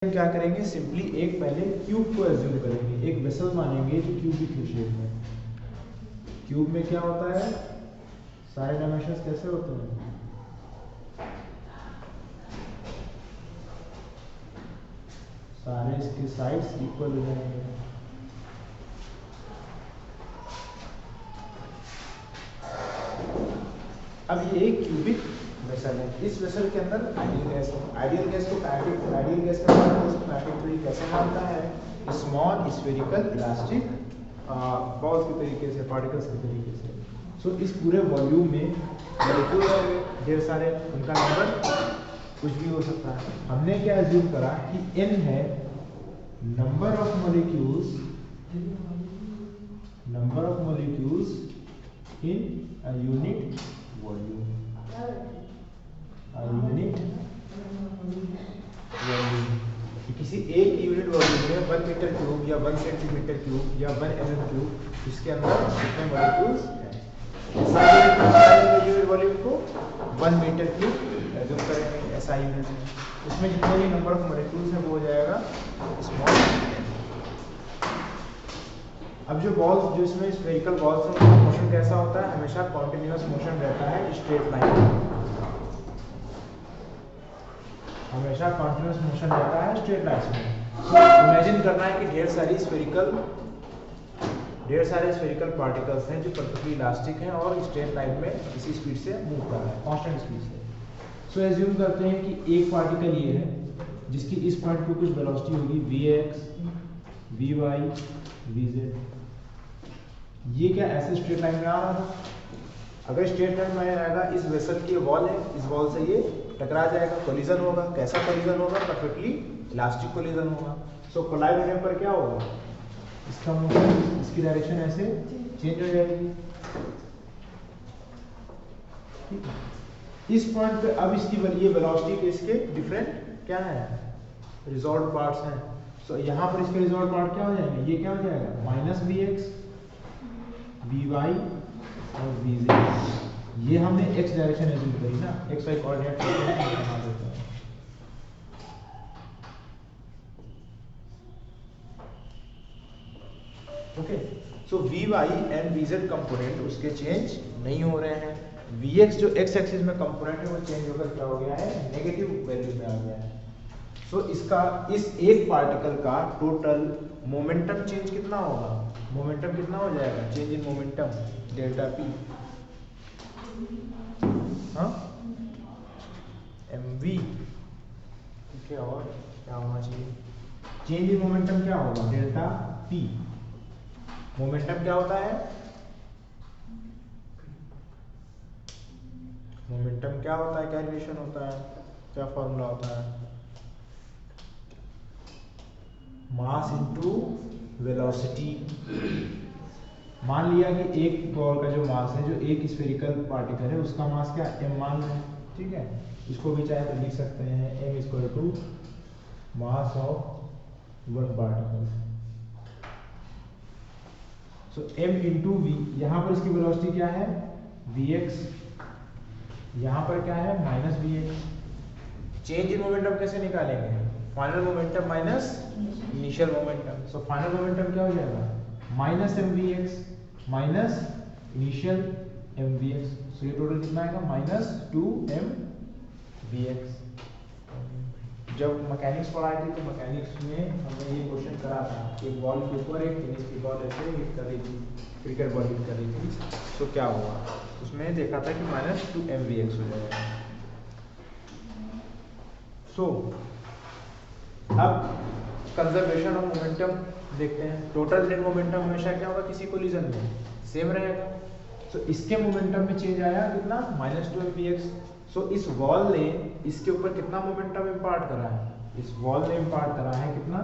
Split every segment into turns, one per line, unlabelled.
क्या करेंगे, सिंपली एक पहले क्यूब को एज्यूम करेंगे, एक वेसल मानेंगे जो क्यूबिक शेप में। क्यूब में क्या होता है, सारे डायमेंशंस कैसे होते हैं, सारे इसके साइड्स इक्वल हो जाएंगे। अब ये एक क्यूबिक वेसल है, इस वेसल के अंदर आइडियल गैस है। आइडियल गैस को आइडियल गैस का किनेटिक थ्योरी कैसे मानता है, स्मॉल स्फेरिकल इलास्टिक बॉल्स के तरीके से, पार्टिकल्स के तरीके से। सो इस पूरे वॉल्यूम में मॉलिक्यूल होंगे ढेर सारे, उनका नंबर कुछ भी हो सकता है। हमने क्या एज्यूम करा कि n है number of molecules in a unit volume, किसी एक यूनिट वॉल्यूम में 1 मीटर क्यूब या 1 सेंटीमीटर क्यूब या 1 mm क्यूब, इसके अंदर कितने मॉलिक्यूल्स हैं। यूनिट वॉल्यूम को 1 मीटर क्यूब एज्यूम करेंगे ऐसा यूनिट में, उसमें जितने भी नंबर ऑफ मॉलिक्यूल्स हैं वो हो जाएगा स्मॉल। अब जो बॉल्स, जो इसमें स्फेरिकल बॉल्स हैं, उनका मोशन कैसा होता है, हमेशा कॉन्टिन्यूअस मोशन रहता है स्ट्रेट लाइन में, हमेशा कॉन्टिन्यूअस मोशन रहता है स्ट्रेट लाइन में। इमेजिन करना है कि ढेर सारे स्फेरिकल पार्टिकल्स हैं जो परफेक्टली इलास्टिक हैं और स्ट्रेट लाइन में इसी स्पीड से मूव कर रहा है, कांस्टेंट स्पीड से। सो एज्यूम करते हैं कि एक पार्टिकल ये है जिसकी इस पॉइंट पे कुछ वेलोसिटी होगी vx, vy, vz। ये क्या ऐसे स्ट्रेट लाइन में आ रहा था, अगर स्ट्रेट लाइन में आएगा, इस वेसल की वॉल है, इस वॉल से ये टकरा जाएगा, कोलिजन होगा। कैसा कोलिजन होगा, परफेक्टली इलास्टिक कोलिजन होगा। सो कोलाइड होने पर क्या होगा, इसका मोशन, इसकी डायरेक्शन ऐसे चेंज हो जाएगी। ठीक है, इस पॉइंट पे अब इसकी ये वेलोसिटी के इसके डिफरेंट क्या है, रिजॉल्व पार्ट्स हैं। सो यहाँ पर इसके रिजॉल्व पार्ट क्या हो जाएंगे, ये क्या हो जाएगा माइनस vx, vy और vz। ये हमने x डायरेक्शन एज्यूम करी ना, x y कोऑर्डिनेट बना देते हैं। Okay, so vy and vz component उसके चेंज नहीं हो रहे हैं। vx जो x एक्सिस में कंपोनेंट है वो चेंज होकर क्या हो गया है, नेगेटिव वैल्यू में आ गया है। सो इसका, इस एक पार्टिकल का टोटल मोमेंटम चेंज कितना होगा, मोमेंटम कितना हो जाएगा, change in momentum delta p, हाँ mv। ठीक है, और क्या होना चाहिए, चेंज इन मोमेंटम क्या होगा, डेल्टा p। मोमेंटम क्या होता है, मोमेंटम क्या होता है, क्या रिलेशन होता है, क्या फॉर्मूला होता है, मास इनटू वेलोसिटी। मान लिया कि एक बॉल का जो मास है, जो एक स्फेरिकल पार्टिकल है, उसका मास क्या m मान है। ठीक है, इसको भी चाहे तो लिख सकते हैं m equal to mass of one particle. So m into v, यहाँ पर इसकी वेलोसिटी क्या है vx, यहाँ पर क्या है minus vx। Change in momentum कैसे निकालेंगे, final momentum minus initial momentum. So final momentum क्या हो जाएगा, minus mvx minus initial mvx। सो ये टोटल कितना आएगा, माइनस 2mvx। जब मैकेनिक्स पढ़ाई थी तो मैकेनिक्स में हमने ये क्वेश्चन करा था, एक बॉल के ऊपर एक टेनिस की बॉल ऐसे हिट कर रही थी, क्रिकेट बॉल हिट कर रही थी, तो क्या हुआ, उसमें देखा था कि माइनस 2mvx हो जाएगा। सो अब कंजर्वेशन ऑफ मोमेंटम देखते हैं। टोटल नेट मोमेंटम हमेशा क्या होगा, किसी कोलिजन में सेम रहेगा। सो इसके मोमेंटम में चेंज आया कितना, माइनस 2mvx। सो इस वॉल ने इसके ऊपर कितना मोमेंटम इम्पार्ट करा है, इस वॉल ने इम्पार्ट करा है कितना,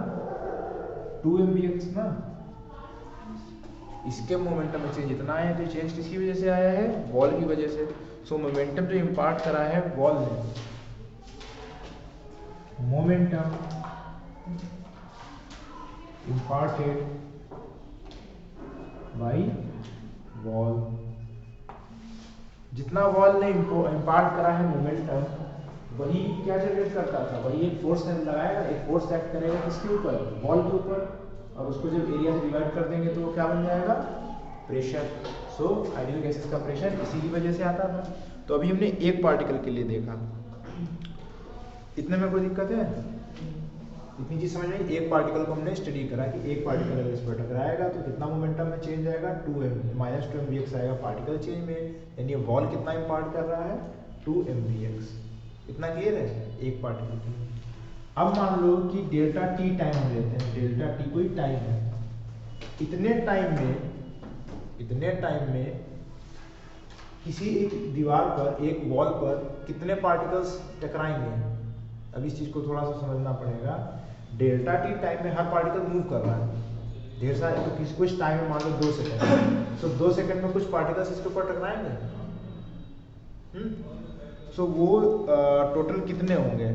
2mvx ना। इसके मोमेंटम में चेंज इतना आया, तो चेंज किसकी वजह से आया है, वॉल की वजह से। सो मोमेंटम जो इम्पार्ट करा है वॉल ने, मोमेंटम imparted by wall। जितना वॉल ने इम्पार्ट करा है मोमेंटम, वही क्या जनरेट करता था, वही एक फोर्स लगाएगा, एक फोर्स एक्ट करेगा किसके ऊपर, वॉल के ऊपर, और उसको जब एरिया से डिवाइड कर देंगे तो वो क्या बन जाएगा, प्रेशर। सो आइडियल गैसेस का प्रेशर इसी की वजह से आता था। तो अभी हमने एक पार्टिकल के लिए देखा, इतने में कोई दिक्कत है, इतनी चीज समझ में। एक पार्टिकल को हमने स्टडी करा कि एक पार्टिकल अगर इस पर टकराएगा तो कितना मोमेंटम में चेंज आएगा, -2 mvx आएगा पार्टिकल चेंज में, यानी वॉल कितना इम्पार्ट कर रहा है, 2 mvx। इतना क्लियर है एक पार्टिकल की। अब मान लो कि डेल्टा टी टाइम हम लेते हैं, डेल्टा टी कोई टाइम है, इतने टाइम में किसी एक दीवार पर, एक वॉल पर कितने पार्टिकल्स टकराएंगे। अब इस चीज को थोड़ा सा समझना पड़ेगा। डेल्टा टी टाइम में हर पार्टिकल मूव कर रहा है ढेर सारे, तो किसी कुछ टाइम में मान लो 2 सेकंड, सो 2 सेकंड में कुछ पार्टिकल्स इसके ऊपर टकराएंगे। सो वो टोटल कितने होंगे,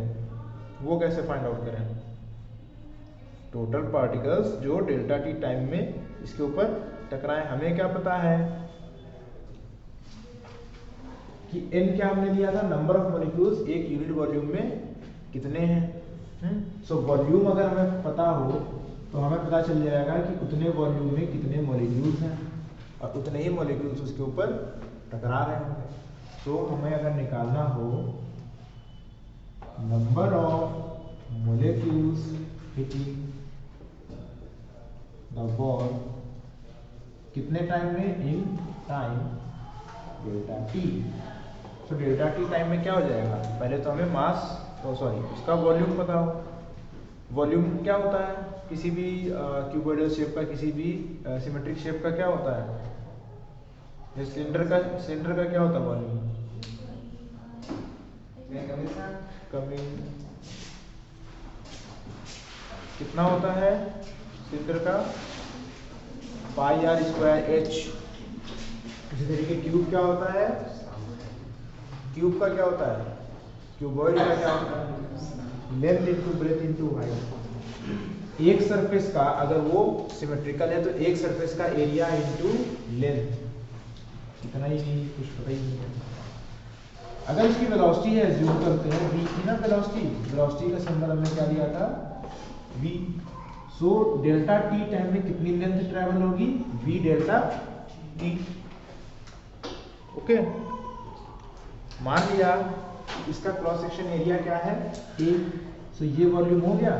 वो कैसे फाइंड आउट करें। टोटल पार्टिकल्स जो डेल्टा टी टाइम में इसके ऊपर टकराए, हमें क्या पता है कि n क्या हमने लिया था, नंबर ऑफ मॉलिक्यूल्स एक यूनिट वॉल्यूम में कितने हैं। सो वॉल्यूम अगर हमें पता हो तो हमें पता चल जाएगा कि उतने वॉल्यूम में कितने मॉलिक्यूल्स हैं और उतने ही मॉलिक्यूल्स उसके ऊपर टकरा रहे होंगे। तो हमें अगर निकालना हो number of molecules hitting the wall कितने टाइम में, इन टाइम डेल्टा टी। तो डेल्टा टी टाइम में क्या हो जाएगा, पहले तो हमें मास उसका वॉल्यूम पता हो। वॉल्यूम क्या होता है किसी भी क्यूबॉइडल शेप का, किसी भी सिमेट्रिक शेप का क्या होता है, सिलेंडर का क्या होता है वॉल्यूम, कमिंग कितना होता है सिलेंडर का, πr²h। इसी तरीके क्यूब क्या होता है, क्यूब का क्या होता है, क्यूबॉइड का क्या होता है, length into breadth into height. एक सरफेस का अगर वो सिमेट्रिकल है तो एक सरफेस का एरिया इनटू लेंथ, इतना ही नहीं, कुछ पता ही नहीं है। अगर इसकी वेलोसिटी है, एज्यूम करते हैं v की ना वेलोसिटी का सिंबल हमने क्या लिया था, v। So delta T time में कितनी लेंथ ट्रेवल होगी, v डेल्टा टी। ओके, मान लिया इसका क्रॉस सेक्शन एरिया क्या है, a। सो ये वॉल्यूम हो गया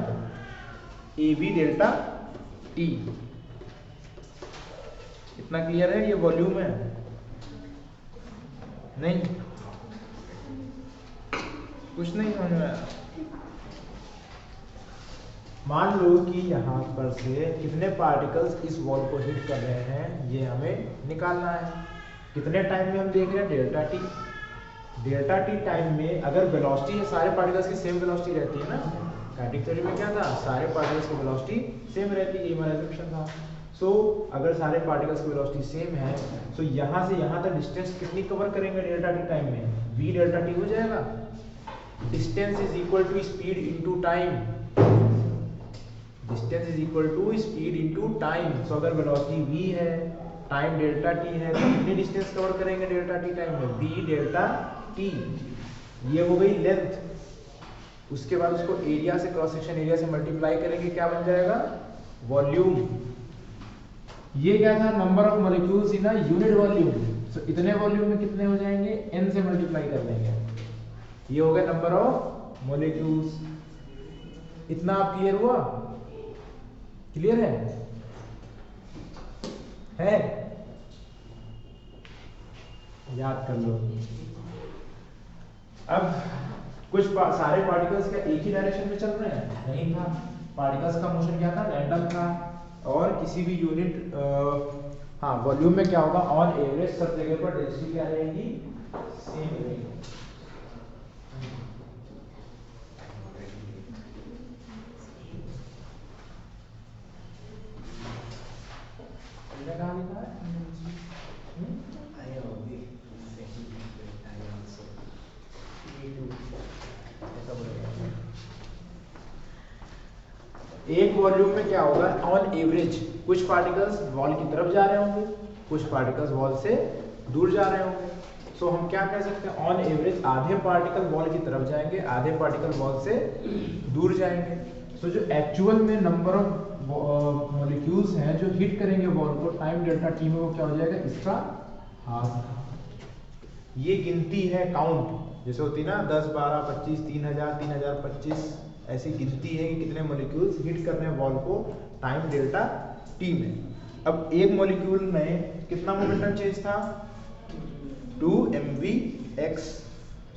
ab डेल्टा टी। इतना क्लियर है, ये वॉल्यूम है नहीं, कुछ नहीं समझ में आया। मान लो कि यहाँ पर से कितने पार्टिकल्स इस वॉल को हिट कर रहे हैं, ये हमें निकालना है। कितने टाइम में हम देख रहे हैं, delta T. Delta T time में अगर वेलोसिटी है, सारे पार्टिकल्स की सेम वेलोसिटी रहती है ना, काइनेटिक थ्योरी में क्या था, सारे पार्टिकल्स की वेलोसिटी सेम रहती है, ये हमारा एजम्पशन था। सो अगर सारे पार्टिकल्स की वेलोसिटी सेम है, सो यहाँ से यहाँ तक डिस्टेंस कितनी कवर करेंगे डेल्टा टी टाइम में, v डेल्टा टी हो जाएगा। Distance is equal to speed into time, distance is equal to speed into time. So अगर वेलोसिटी v है, टाइम डेल्टा टी है, तो कितनी डिस्टेंस कवर करेंगे डेल्टा टी टाइम में, v डेल्टा टी। ये हो गई लेंथ। उसके बाद उसको एरिया से, क्रॉस सेक्शन एरिया से मल्टीप्लाई करेंगे, क्या बन जाएगा, वॉल्यूम। ये क्या था, number of molecules in a unit volume. So इतने वॉल्यूम में कितने हो जाएंगे, n से मल्टीप्लाई कर लेंगे, ये हो गया नंबर ऑफ मॉलिक्यूल्स। इतना आप क्लियर हुआ, क्लियर है याद कर लो। अब कुछ सारे पार्टिकल्स क्या एक ही डायरेक्शन में चल रहे हैं, नहीं था, पार्टिकल्स का मोशन क्या था, रैंडम था। और किसी भी यूनिट हाँ वॉल्यूम में क्या होगा, ऑन एवरेज सब जगह पर डेंसिटी क्या रहेगी, सेम रहेगी। कहाँ लिखा है, एक वॉल्यूम में क्या होगा, ऑन एवरेज कुछ पार्टिकल्स वॉल की तरफ जा रहे होंगे, कुछ पार्टिकल्स वॉल से दूर जा रहे होंगे। सो हम क्या कह सकते हैं, ऑन एवरेज आधे पार्टिकल वॉल की तरफ जाएंगे, आधे पार्टिकल वॉल से दूर जाएंगे। सो जो एक्चुअल में नंबर ऑफ मॉलिक्यूल्स हैं जो हिट करेंगे वॉल को टाइम डेल्टा टी में, वो क्या हो जाएगा, इसका हाफ। ये गिनती है, काउंट जैसे होती है ना 10 12 25 3000 3025, ऐसी गिनती है कि कितने मॉलिक्यूल्स हिट कर रहे हैं वॉल को टाइम डेल्टा टी में। अब एक मॉलिक्यूल में कितना मोमेंटम चेंज था, 2 mvx।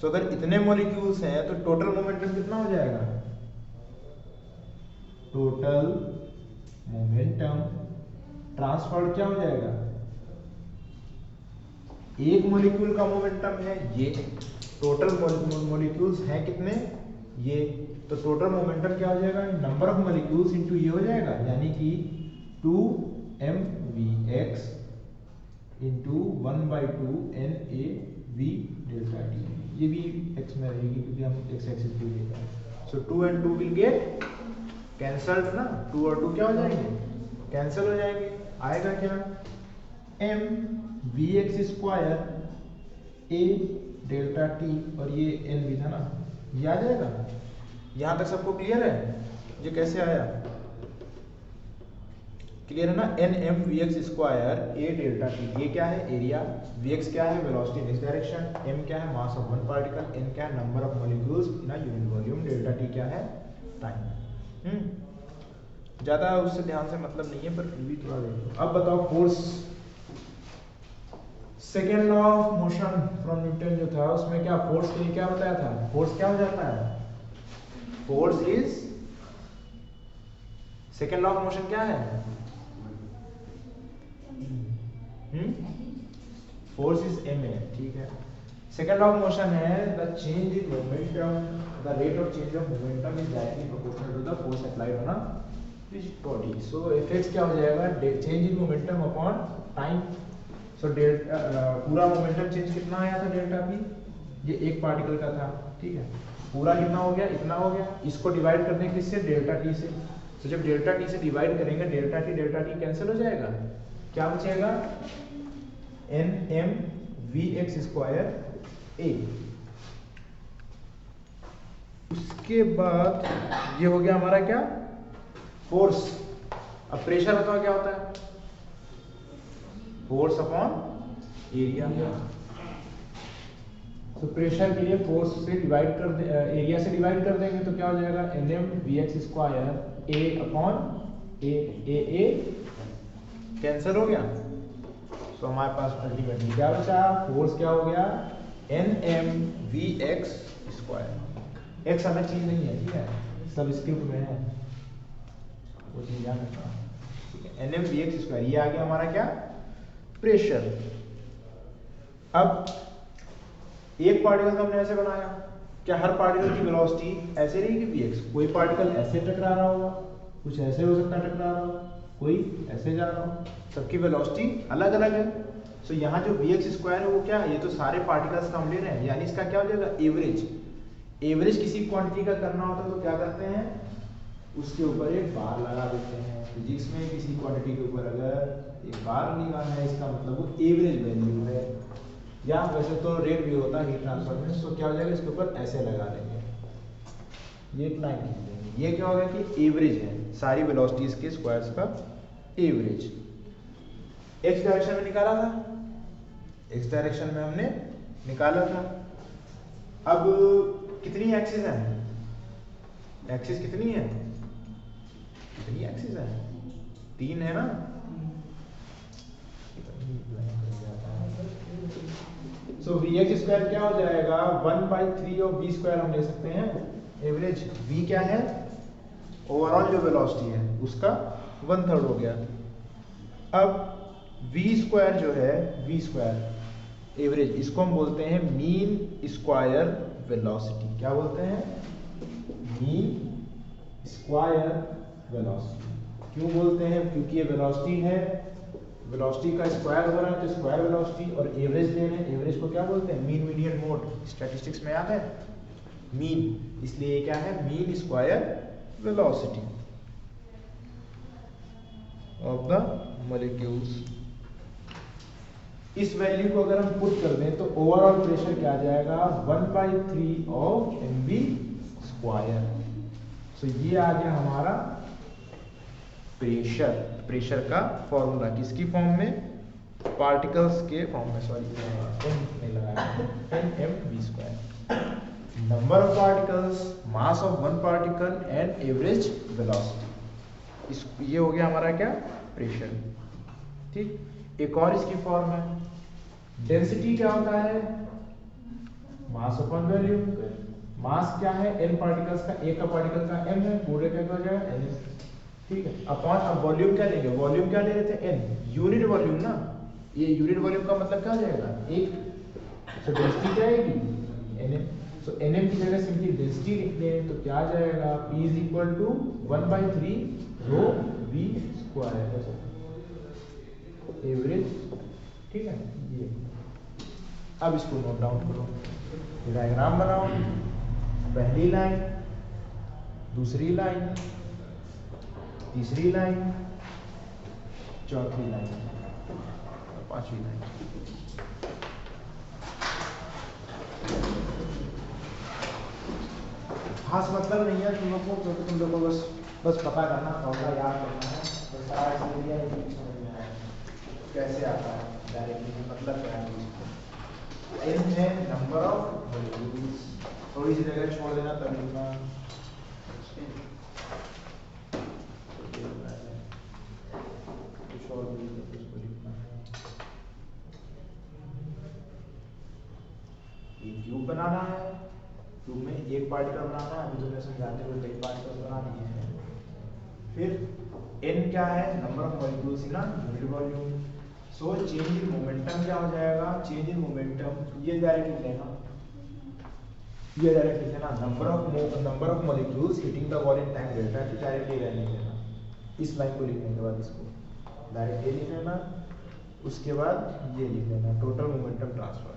सो अगर इतने मॉलिक्यूल्स हैं तो टोटल मोमेंटम कितना हो जाएगा, टोटल मोमेंटम ट्रांसफर्ड क्या हो जाएगा, एक मॉलिक्यूल का मोमेंटम है ये, टोटल मॉलिक्यूल्स हैं कितने, ये, तो टोटल मोमेंटम क्या हो जाएगा, नंबर ऑफ मॉलिक्यूल्स इनटू ये हो जाएगा, यानी कि 2 mvx into 1/2 NaV delta T. ये भी x में रहेगी क्योंकि हम x एक्सिस पे लेते हैं। सो 2 and 2 विल गेट कैंसल्ड ना, 2 और 2 क्या हो जाएंगे, कैंसिल हो जाएंगे। आएगा क्या, mvx square a delta T, और ये n भी था ना, ये आ जाएगा। यहां तक सबको क्लियर है, ये कैसे आया, क्लियर है ना। nmvx square a delta T, ये क्या है, एरिया, vx क्या है, velocity in this direction, m क्या है, मास ऑफ वन पार्टिकल, n क्या है, number of molecules in a unit volume, delta T क्या है, टाइम। ज्यादा उससे ध्यान से मतलब नहीं है, पर फिर भी थोड़ा देखो। अब बताओ force, second law of motion from Newton जो था उसमें क्या, फोर्स के लिए क्या बताया था, फोर्स क्या हो जाता है, force is, second law of motion क्या है, फोर्स इज ma, ठीक है। सेकेंड लॉ ऑफ मोशन है the change in momentum, the rate of change of momentum is directly proportional to the force applied on a rigid body. So F x क्या हो जाएगा, change in momentum upon time. So पूरा momentum change कितना आया था delta P, ये एक particle का था, ठीक है, पूरा कितना हो गया, इतना हो गया। इसको डिवाइड करने किससे, डेल्टा टी से। तो जब डेल्टा टी से डिवाइड करेंगे, डेल्टा टी कैंसिल हो जाएगा, क्या बचेगा, nmvx स्क्वायर a। उसके बाद ये हो गया हमारा क्या, फोर्स। अब प्रेशर बताओ क्या होता है, फोर्स अपॉन एरिया। तो प्रेशर के लिए फोर्स से डिवाइड कर दे, एरिया से डिवाइड कर देंगे, तो क्या हो जाएगा, nmvx square a upon a cancel हो गया। तो हमारे पास अल्टीमेटली क्या बचा, फोर्स क्या हो गया, nmvx स्क्वायर। x अलग चीज नहीं है, ठीक है, सब स्क्रिप्ट में है, वो चीज याद रखना, ठीक है। nmvx स्क्वायर, ये आ गया हमारा क्या, प्रेशर। अब एक पार्टिकल को हमने ऐसे बनाया, क्या हर पार्टिकल की वेलोसिटी ऐसे रहेगी vx, कोई पार्टिकल ऐसे टकरा रहा होगा, कुछ ऐसे हो सकता है टकरा रहा हो, कोई ऐसे जा रहा हो, सबकी वेलोसिटी अलग अलग है। सो यहाँ जो vx स्क्वायर है वो क्या है, ये तो सारे पार्टिकल्स का हम ले रहे हैं, यानी इसका क्या हो जाएगा, एवरेज। एवरेज किसी क्वांटिटी का करना होता है तो क्या करते हैं, उसके ऊपर एक बार लगा देते हैं। फिजिक्स में किसी क्वांटिटी के ऊपर अगर एक बार लगाना है, इसका मतलब वो एवरेज वैल्यू है, या वैसे तो रेट भी होता है हीट ट्रांसफर में। तो क्या हो जाएगा, इसके ऊपर ऐसे लगा देंगे, ये इतना ही खींच देंगे। ये क्या होगा कि एवरेज है, सारी वेलोसिटीज के स्क्वायर्स का एवरेज। एक्स डायरेक्शन में निकाला था, एक्स डायरेक्शन में हमने निकाला था। अब कितनी एक्सिस है, एक्सिस कितनी है, कितनी एक्सिस है, 3 है ना। सो vx स्क्वायर क्या हो जाएगा, 1/3 ऑफ v स्क्वायर हम ले सकते हैं एवरेज। v क्या है, ओवरऑल जो वेलोसिटी है उसका 1/3 हो गया। अब v स्क्वायर जो है, v स्क्वायर एवरेज, इसको हम बोलते हैं मीन स्क्वायर वेलोसिटी। क्या बोलते हैं, मीन स्क्वायर वेलोसिटी। क्यों बोलते हैं, क्योंकि ये वेलोसिटी है, वेलोसिटी का स्क्वायर हो रहा है तो स्क्वायर वेलोसिटी, और एवरेज ले रहे हैं, एवरेज को क्या बोलते हैं, मीन मीडियन मोड। स्टैटिस्टिक्स में याद है मीन, इसलिए ये क्या है, mean square velocity of the molecules. इस वैल्यू को अगर हम पुट कर दें तो ओवरऑल प्रेशर क्या आ जाएगा 1/3 ऑफ mv स्क्वायर। सो ये आ गया हमारा प्रेशर का फॉर्मूला किसकी फॉर्म में, पार्टिकल्स के फॉर्म में, सॉरी एन नहीं लगाया, nmv square, number of particles, mass of one particle and average velocity. इस ये हो गया हमारा क्या, प्रेशर। ठीक, एक और इसकी फॉर्म है, डेंसिटी क्या होता है, मास अपॉन वॉल्यूम। मास क्या है, n पार्टिकल्स का, एक का पार्टिकल का m है, पूरे का हो जाएगा n। ठीक है, अपॉन, अब वॉल्यूम क्या लेंगे, वॉल्यूम क्या ले रहे थे, n, यूनिट वॉल्यूम ना, ये यूनिट वॉल्यूम का मतलब क्या हो जाएगा, एक। सो डेंसिटी क्या आएगी, nm। सो nm की जगह सिंपली डेंसिटी लिख दें तो क्या आ जाएगा, p is equal to 1/3 rho v square average. ठीक है, ये अब इसको नोट डाउन करो, डायग्राम बनाओ, पहली लाइन, दूसरी लाइन, तीसरी लाइन, चौथी लाइन, पांचवी लाइन। खास मतलब नहीं है तुम लोग को, क्योंकि तुम लोग को बस पता करना, फॉर्मूला याद करना है, तो सारा इसलिए समझ में आया कैसे आता है डायरेक्टली, मतलब क्या है इसको। n है नंबर ऑफ मॉलिक्यूल्स, थोड़ी सी जगह छोड़ देना तब लिखना, कुछ और भी उसको लिखना है। ये क्यूब बनाना है, क्यूब में एक पार्टिकल बनाना है, अभी तुमने समझाते हुए कई पार्टिकल बना दिए हैं। फिर n क्या है, number of molecules in unit volume. So change in momentum क्या हो जाएगा, चेंज इन मोमेंटम ये डायरेक्ट लिख लेना, ये डायरेक्ट लिख लेना, number of molecules hitting the wall in time delta, तो डायरेक्टली लिख लेना। इस लाइन को लिखने के बाद इसको डायरेक्ट ये लिख लेना, उसके बाद ये लिख लेना, टोटल मोमेंटम ट्रांसफर।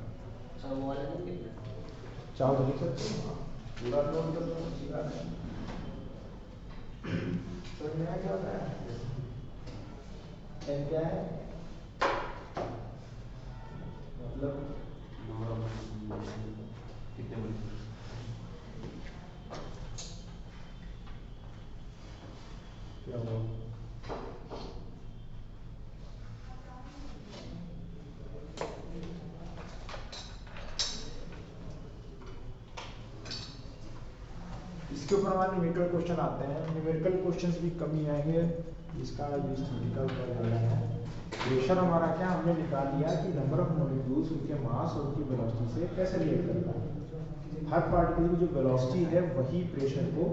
चाहो तो लिख सकते हो, पूरा नोट कर लो, सीधा समझ में आया क्या होता है, n क्या है, मतलब कितने मॉलिक्यूल, क्या हुआ, इसके ऊपर हमारे न्यूमेरिकल क्वेश्चन आते हैं, न्यूमेरिकल क्वेश्चंस भी कम ही आएंगे, इसका यूज थ्योरेटिकल कर रहा है। प्रेशर हमारा क्या, हमने निकाल लिया कि नंबर ऑफ मॉलिक्यूल्स उनके मास और उनकी वेलोसिटी से कैसे रिलेट करता है। हर पार्टिकल की जो वेलोसिटी है वही प्रेशर को,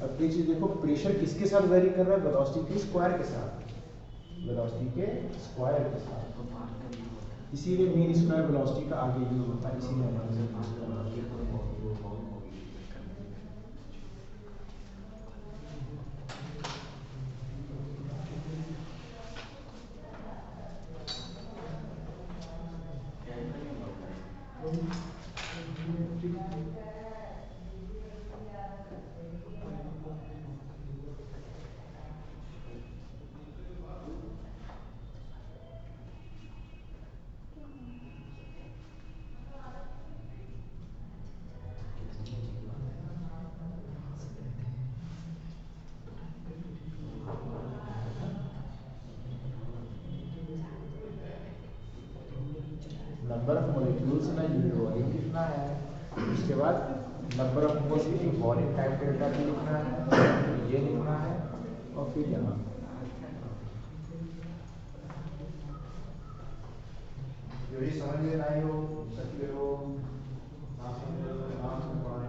अब एक चीज देखो, प्रेशर किसके साथ वेरी कर रहा है, वेलोसिटी के स्क्वायर के साथ, वेलोसिटी के स्क्वायर के साथ, इसीलिए मीन स्क्वायर वेलोसिटी का आगे यूज होता है, इसीलिए हमारे नंबर ऑफ मॉलिक्यूल्स ना यूनिट वॉल्यूम लिखना है, उसके बाद नंबर ऑफ मोल्स की वॉल्यूम टाइम डेल्टा भी लिखना है, ये लिखना है, और फिर यहाँ जो ही समझ में आई हो सकते हो, ना समझ पाए।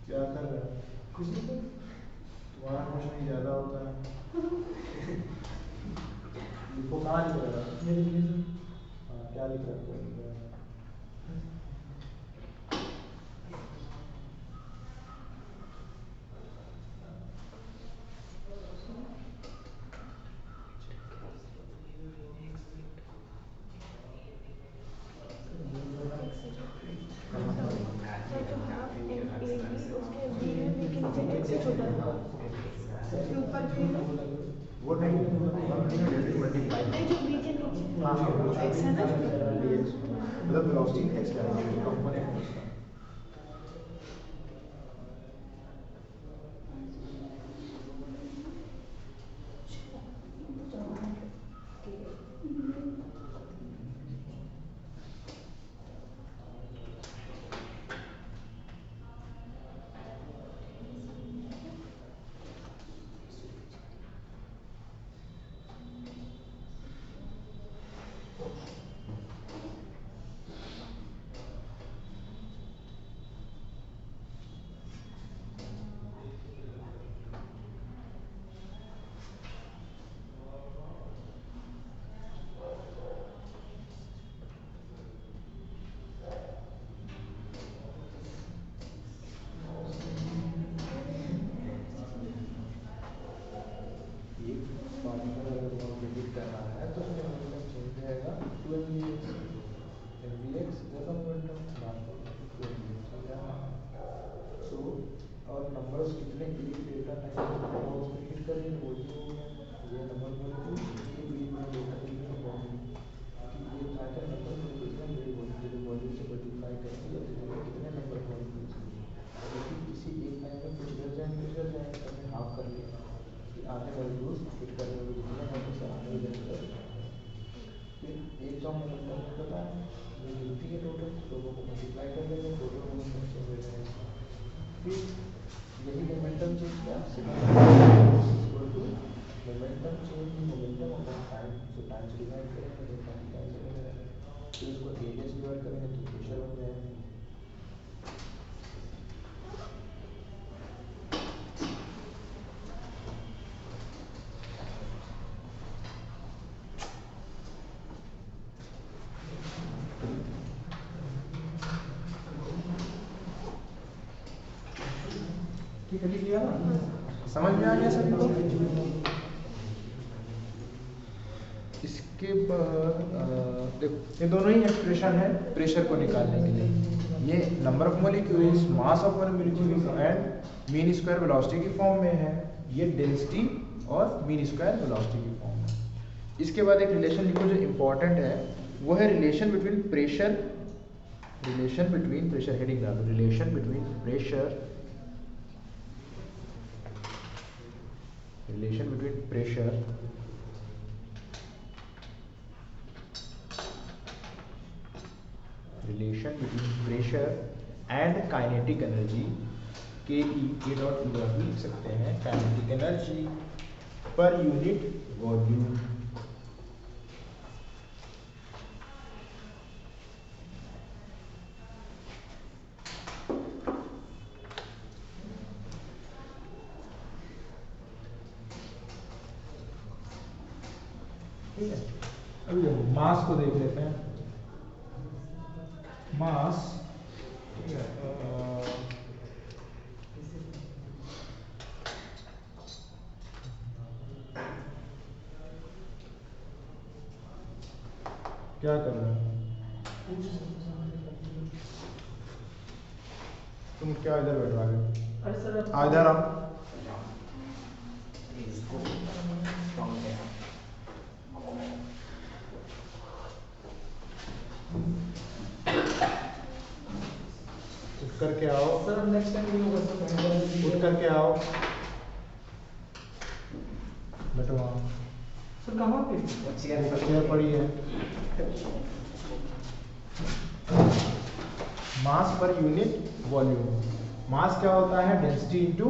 क्या कर रहा है, कुछ नहीं कर, तुम्हारा क्वेश्चन ज्यादा होता है। लिखो, कहाँ लिख रहा है, मेरे लिए क्या लिख रहा है,
एक से छोटा है इसके ऊपर भी
वो नहीं मल्टीप्लाई
नहीं जो नीचे नीचे
हाँ
एक्स है ना
मतलब वेलोसिटी एक्स का कंपोनेंट है उसका। और नंबर्स कितने एक डेटा टाइम उसमें हिट करेंगे वो भी हो गया ये नंबर मॉलिक्यूल ये भी में डेटा टाइम वॉल्यूम कि ये चार्जर नंबर मॉलिक्यूल्स का वेट वॉल्यूम वॉल्यूम से मल्टीप्लाई करेंगे और देखिए कितने नंबर मॉलिक्यूल्स हैं लेकिन किसी एक टाइम में कुछ इधर जाएंगे तो हमने हाफ कर लिया कि आधे मॉलिक्यूल्स हिट करने होंगे जितने मॉलिक्यूल्स आधे इधर फिर एक का मोमेंटम पता है ये गिनती है टोटल दोनों को मल्टीप्लाई कर लेंगे टोटल मोमेंटम चेंज हो जाएगा फिर यही मोमेंटम चेंज क्या equal to momentum change momentum upon time so time से डिवाइड करेंगे तो टाइम कैंसिल हो जाएगा फिर इसको एरिया से डिवाइड करेंगे तो प्रेशर हो जाएगा। ठीक है लिख लिया ना समझ में आ गया सभी को। इसके बाद देखो ये दोनों ही एक्सप्रेशन है प्रेशर को निकालने के लिए। ये number of molecules mass of one molecule and mean square velocity की फॉर्म में है। ये डेंसिटी और मीन स्क्वायर वेलोसिटी की फॉर्म में। इसके बाद एक रिलेशन लिखो जो इम्पोर्टेंट है वो है रिलेशन बिटवीन प्रेशर हेडिंग डालो relation between pressure and kinetic energy के डॉट ई आप लिख सकते हैं kinetic energy per unit volume. ठीक है अभी मास को देख लेते हैं। मास ठीक है क्या कर रहे हो तुम क्या इधर बैठवा गए इधर आओ उठ करके आओ सर नेक्स्ट टाइम नहीं होगा उठ करके आओ बैठो वहाँ सर कहाँ पे चेयर पड़ी है। मास पर यूनिट वॉल्यूम मास क्या होता है डेंसिटी इनटू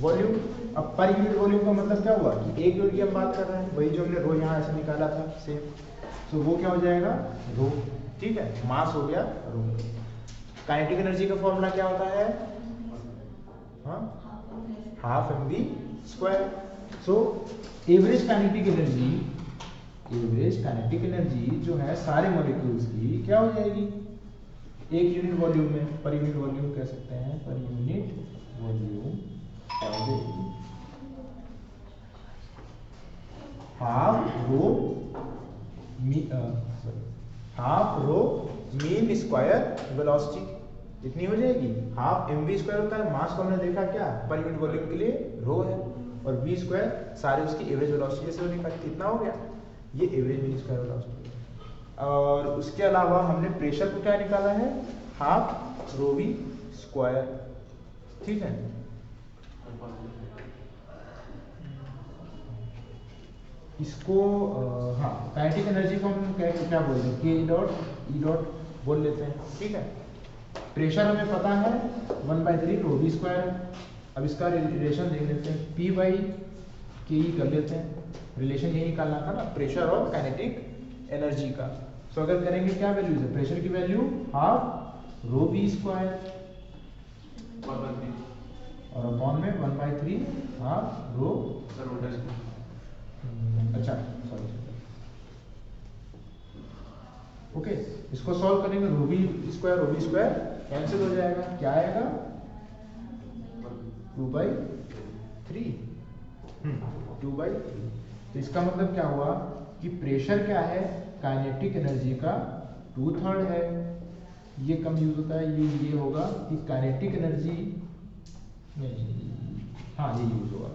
वॉल्यूम। अब पर यूनिट वॉल्यूम का मतलब क्या हुआ कि एक यूनिट की हम बात कर रहे हैं वही जो हमने रो यहाँ ऐसे निकाला था सेम तो वो क्या हो जाएगा रो। ठीक है मास हो गया रो। काइनेटिक एनर्जी का फॉर्मूला क्या होता है half M V square. So average kinetic energy जो है सारे मॉलिक्यूल्स की क्या हो जाएगी एक यूनिट वॉल्यूम में पर यूनिट वॉल्यूम कह सकते हैं per unit volume half rho mean square velocity. इतनी हो जाएगी। हाफ mv स्क्वायर होता है मास को हमने देखा क्या पर यूनिट वॉल्यूम के लिए रो है, और v स्क्वायर सारे उसकी एवरेज वेलोसिटी से निकाल, कितना हो गया ये एवरेज मीन स्क्वायर वेलोसिटी। और उसके अलावा हमने प्रेशर को क्या निकाला है, हाफ रो वी स्क्वायर, ठीक है। इसको हाँ काइनेटिक एनर्जी को हम क्या बोलते हैं, के ई डॉट बोल लेते हैं, ठीक है। प्रेशर हमें पता है 1/3 रो वी स्क्वायर। अब इसका रिलेशन देख लेते हैं, पी बाई के ई कर लेते हैं, रिलेशन यही निकालना था ना प्रेशर और काइनेटिक एनर्जी का। सो अगर करेंगे क्या वैल्यूज है, प्रेशर की value half rho V square और अपॉन में 1/3 हाफ रो, अच्छा सॉरी ओके। इसको सॉल्व करेंगे, रो वी स्क्वायर कैंसिल हो जाएगा, क्या आएगा 2/3 2/3। तो इसका मतलब क्या हुआ कि प्रेशर क्या है, काइनेटिक एनर्जी का 2/3 है। ये कम यूज होता है, ये होगा कि काइनेटिक एनर्जी नहीं, हाँ ये यूज होगा,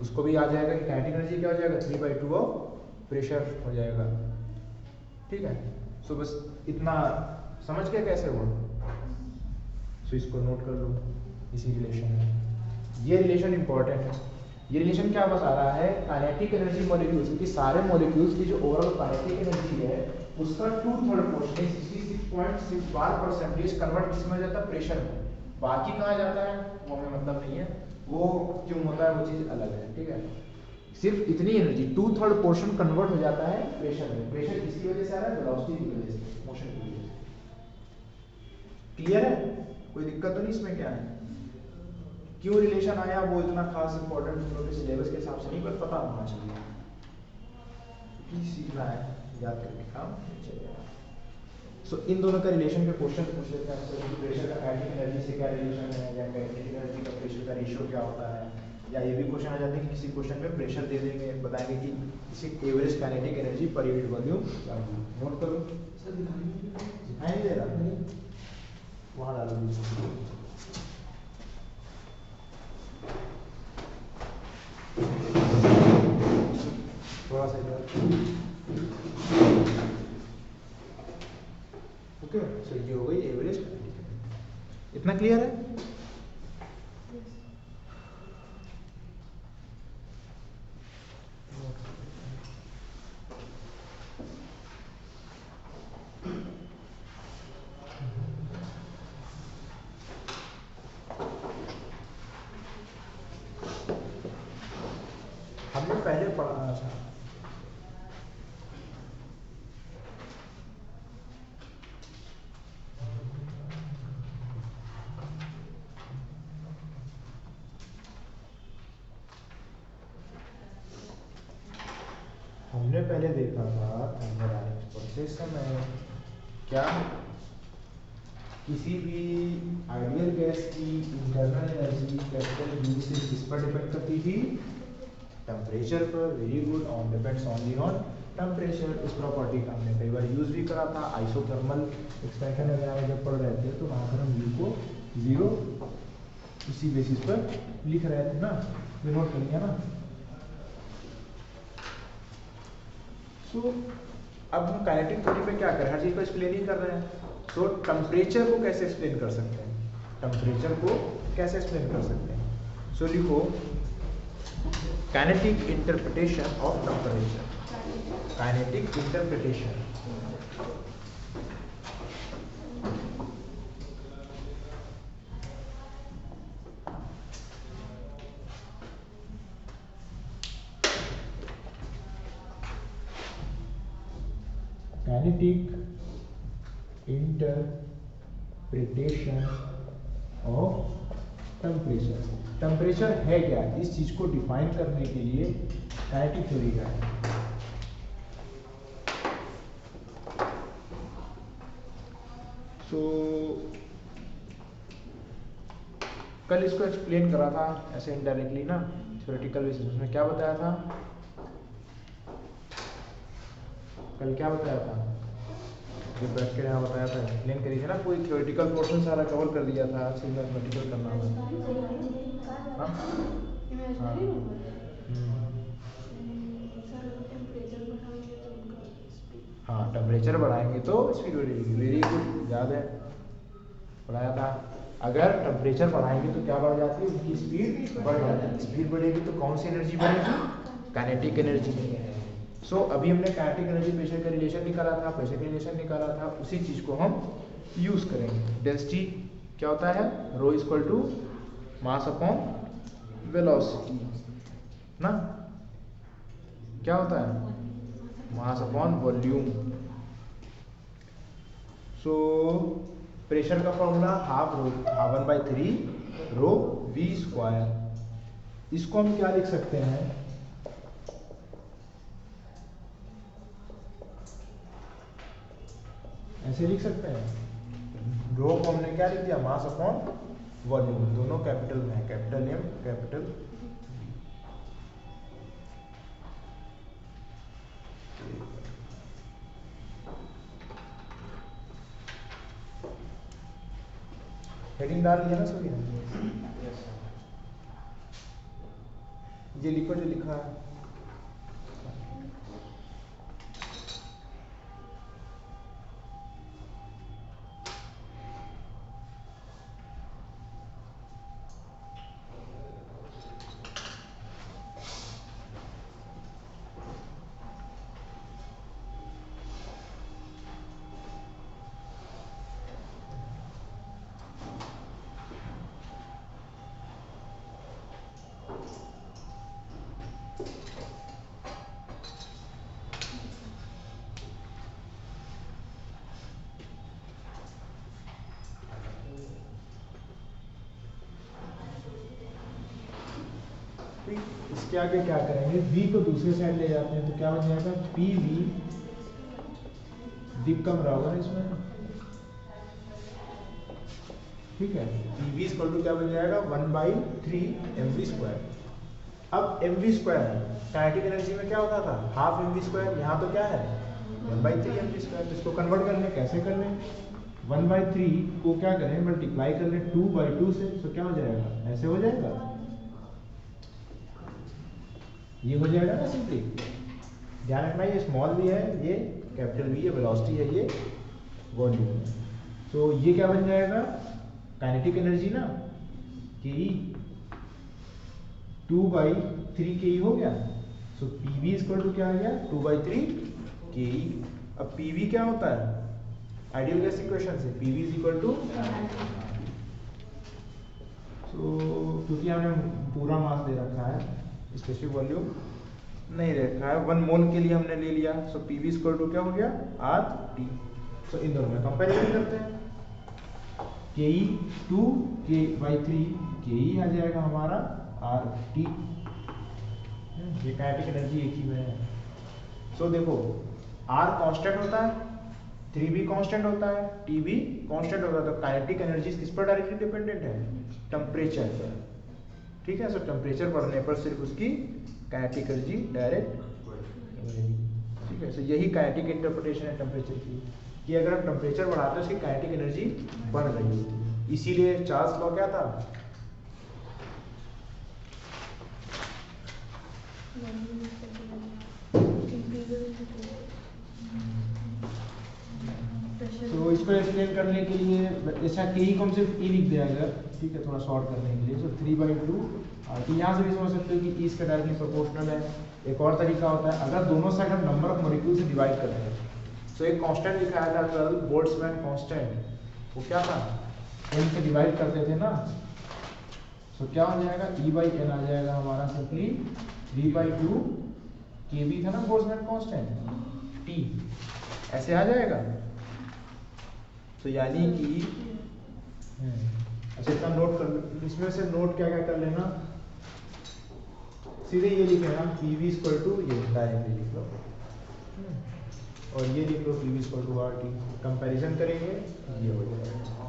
उसको भी आ जाएगा कि काइनेटिक एनर्जी क्या हो जाएगा 3/2 ऑफ प्रेशर हो जाएगा, ठीक है। सो बस इतना समझ गया कैसे हुआ। सो इसको नोट कर लो, इसी रिलेशन में ये रिलेशन इंपॉर्टेंट है। ये रिलेशन क्या बता रहा है, काइनेटिक एनर्जी मॉलिक्यूल्स, क्योंकि सारे मॉलिक्यूल्स की जो ओवरऑल काइनेटिक एनर्जी है उसका 2/3 पोर्शन 66.61% कन्वर्ट किसमें हो जाता है, प्रेशर में। बाकी कहाँ जाता है वो हमें मतलब नहीं है, वो क्यों होता है वो चीज अलग है, ठीक है। सिर्फ इतनी एनर्जी 2/3 पोर्शन कन्वर्ट हो जाता है प्रेशर में। प्रेशर किसकी वजह से आ रहा है, वेलोसिटी की वजह से, मोशन की वजह से। क्लियर है, कोई दिक्कत तो नहीं इसमें, क्या है क्यों रिलेशन आया वो इतना खास इंपॉर्टेंट के सिलेबस के हिसाब से नहीं, पर पता होना चाहिए, सीखना है, याद करके काम चलेगा। सो इन दोनों का रिलेशन के क्वेश्चन पूछ लेते हैं। प्रेशर का काइनेटिक एनर्जी से क्या रिलेशन है, या काइनेटिक एनर्जी का प्रेशर का रेशियो क्या होता है, या ये भी क्वेश्चन आ जाते हैं कि किसी क्वेश्चन में प्रेशर दे देंगे, बताएंगे कि इसी average kinetic energy per unit volume क्या होगी। नोट करो, दिखाई नहीं दे रहा, वहाँ डालो थोड़ा सा इधर, ओके। सो ये हो गई एवरेज काइनेटिक एनर्जी, इतना क्लियर है। हमने पहले पढ़ा था, हमने पहले देखा था थर्मोडायनेमिक्स प्रोसेस में क्या किसी भी आइडियल गैस की इंटरनल एनर्जी कैपिटल यू से किस पर डिपेंड करती थी, टेम्परेचर पर। Very good, on depends only on temperature. इस प्रॉपर्टी का हमने कई बार यूज भी करा था, आइसोथर्मल एक्सपेंशन वगैरह में जब पढ़ रहे थे तो वहाँ पर हम यू को 0 इसी बेसिस पर लिख रहे थे ना, ये नोट कर लिया ना। सो अब हम काइनेटिक थ्योरी पे क्या करें, हर चीज को एक्सप्लेन ही कर रहे हैं। सो टेम्परेचर को कैसे एक्सप्लेन कर सकते हैं, टेम्परेचर को कैसे एक्सप्लेन कर सकते हैं। सो लिखो kinetic interpretation of temperature, kinetic interpretation. Kinetic interpretation of temperature. Temperature है क्या, इस चीज को डिफाइन करने के लिए काइनेटिक थ्योरी क्या है। सो कल इसको एक्सप्लेन करा था ऐसे इनडायरेक्टली ना, थ्योरेटिकल बेसिस। उसमें क्या बताया था, कल क्या बताया था, जो बैठ के यहाँ बताया था, एक्सप्लेन करी थी ना, कोई थ्योरेटिकल पोर्शन सारा कवर कर दिया था, सिर्फ मैथमेटिकल करना था। हाँ? हाँ। हाँ, टेम्परेचर बढ़ाएंगे तो स्पीड बढ़ेगी। वेरी गुड, याद है, पढ़ाया था। अगर टेम्परेचर बढ़ाएंगे तो क्या बढ़ जाती है, उनकी स्पीड बढ़ जाती है। स्पीड बढ़ेगी तो कौन सी एनर्जी बढ़ेगी, काइनेटिक एनर्जी। सो अभी हमने काइनेटिक एनर्जी प्रेशर का रिलेशन निकाला था, प्रेशर का रिलेशन निकाला था, उसी चीज़ को हम यूज़ करेंगे। डेंसिटी क्या होता है, rho equal to mass upon velocity ना, क्या होता है, mass upon volume. So pressure का formula half 1/3 rho V square. इसको हम क्या लिख सकते हैं, ऐसे लिख सकते हैं, रो को हमने क्या लिख दिया, मास अपॉन वॉल्यूम, दोनों कैपिटल में है, कैपिटल एम कैपिटल हेडिंग डाल दिया ना सभी ने, ये लिखो जो लिखा है। इसके आगे क्या करेंगे, v को दूसरे साइड ले जाते हैं तो क्या बन जाएगा, पी वी, दिक कम रहा होगा इसमें, ठीक है। पी वी इक्वल टू क्या बन जाएगा, 1/3 mv स्क्वायर। अब mv स्क्वायर काइनेटिक एनर्जी में क्या होता था, हाफ mv स्क्वायर, यहाँ तो क्या है 1/3 mv स्क्वायर। तो इसको कन्वर्ट कर लें, कैसे कर लें, 1/3 को क्या करें, मल्टीप्लाई कर लें 2/2 से, तो क्या हो जाएगा, ऐसे हो जाएगा, ये हो जाएगा ना सिंपली। ध्यान रखना ये स्मॉल भी है, ये कैपिटल भी है, वेलोसिटी है, ये वॉल्यूम है। तो ये क्या बन जाएगा, काइनेटिक एनर्जी ना, के 2/3 के हो गया। सो पी वी इक्वल टू क्या आ गया, 2/3 के। अब पी वी क्या होता है, आइडियल गैस इक्वेशन से पी वी इक्वल टू, सो क्योंकि हमने पूरा मास दे रखा है, स्पेसिफिक वॉल्यूम नहीं रखा है, 1 मोल के लिए हमने ले लिया। सो पी वी इक्वल टू क्या हो गया, आर टी। सो इन दोनों में कंपेरिजन करते हैं, के ई 2 के/3 के ई आ जाएगा हमारा आर टी। ये काइनेटिक एनर्जी एक ही में है। सो देखो आर कांस्टेंट होता है, 3 भी कांस्टेंट होता है, टी भी कांस्टेंट होता है, तो काइनेटिक एनर्जी किस पर डायरेक्टली डिपेंडेंट है, टेम्परेचर पर, ठीक है। सो टेम्परेचर बढ़ने पर सिर्फ उसकी काइनेटिक एनर्जी डायरेक्ट, ठीक है। सो यही काइनेटिक इंटरप्रिटेशन है टेम्परेचर की, कि अगर हम टेम्परेचर बढ़ाते हैं उसकी काइनेटिक एनर्जी बढ़ रही होती है। इसीलिए चार्ल्स लॉ क्या था, तो इसको एक्सप्लेन करने के लिए ऐसा के ही को हम सिर्फ ई लिख दिया अगर, ठीक है, थोड़ा शॉर्ट करने के लिए। सो 3/2 तो यहाँ से भी समझ सकते हो कि ई इसका डायरेक्टली प्रोपोर्शनल है। एक और तरीका होता है, अगर दोनों साइड हम नंबर ऑफ मॉलिक्यूल से डिवाइड करते हैं, तो एक कांस्टेंट दिखाया था 12 बोल्ट्जमैन कांस्टेंट, वो क्या था, n से डिवाइड करते थे ना, सो क्या हो जाएगा, E/n आ जाएगा हमारा सिंपली 3/2 के भी था ना बोल्ट्जमैन कांस्टेंट, T ऐसे आ जाएगा। तो यानी कि अच्छा इसका नोट कर, इसमें से नोट क्या क्या कर लेना, सीधे ये लिख लेना पी वी इक्वल टू, ये डायरेक्टली लिख लो, और ये लिख लो P V equal to R T. Comparison करेंगे ये हो जाएगा,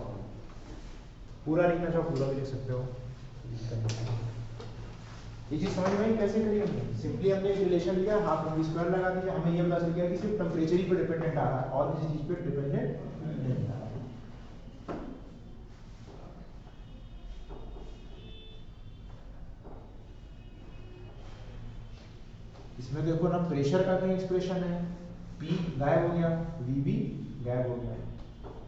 पूरा लिखना चाहो पूरा भी लिख सकते हो। ये चीज समझ में आई कैसे करी हमने? सिंपली हमने एक रिलेशन लिया, हाफ एम वी स्क्वायर लगा दिया, हमें ये पता चल गया कि सिर्फ टेम्परेचर ही पे डिपेंडेंट आ रहा है और किसी चीज पे डिपेंडेंट नहीं आ रहा है। इसमें देखो ना प्रेशर का कहीं एक्सप्रेशन है, P गायब हो गया, V भी गायब हो गया,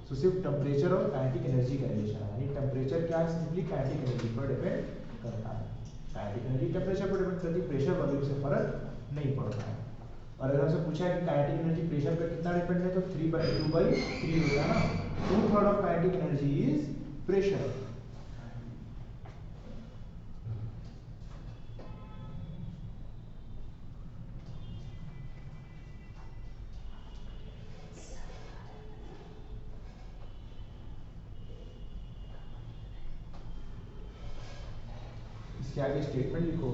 तो सिर्फ टेम्परेचर और काइनेटिक एनर्जी का रिलेशन है। यानी टेम्परेचर क्या है? सिंपली काइनेटिक एनर्जी पर डिपेंड करता है। काइनेटिक एनर्जी टेम्परेचर पर डिपेंड करती है, प्रेशर वैल्यू से फर्क नहीं पड़ता है। और अगर हमसे पूछा है कि काइनेटिक एनर्जी प्रेशर पर कितना डिपेंड है, तो 3/2/3 हो गया ना। 2/3 of kinetic energy is pressure. इसके आगे स्टेटमेंट लिखो,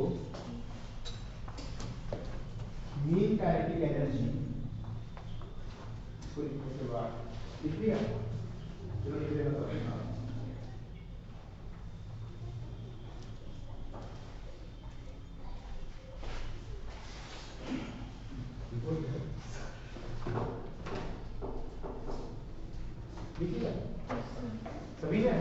मीन काइनेटिक एनर्जी, इसको लिखने के बाद लिख लिया, चलो लिख लेना तो लिख लिया सभी ने?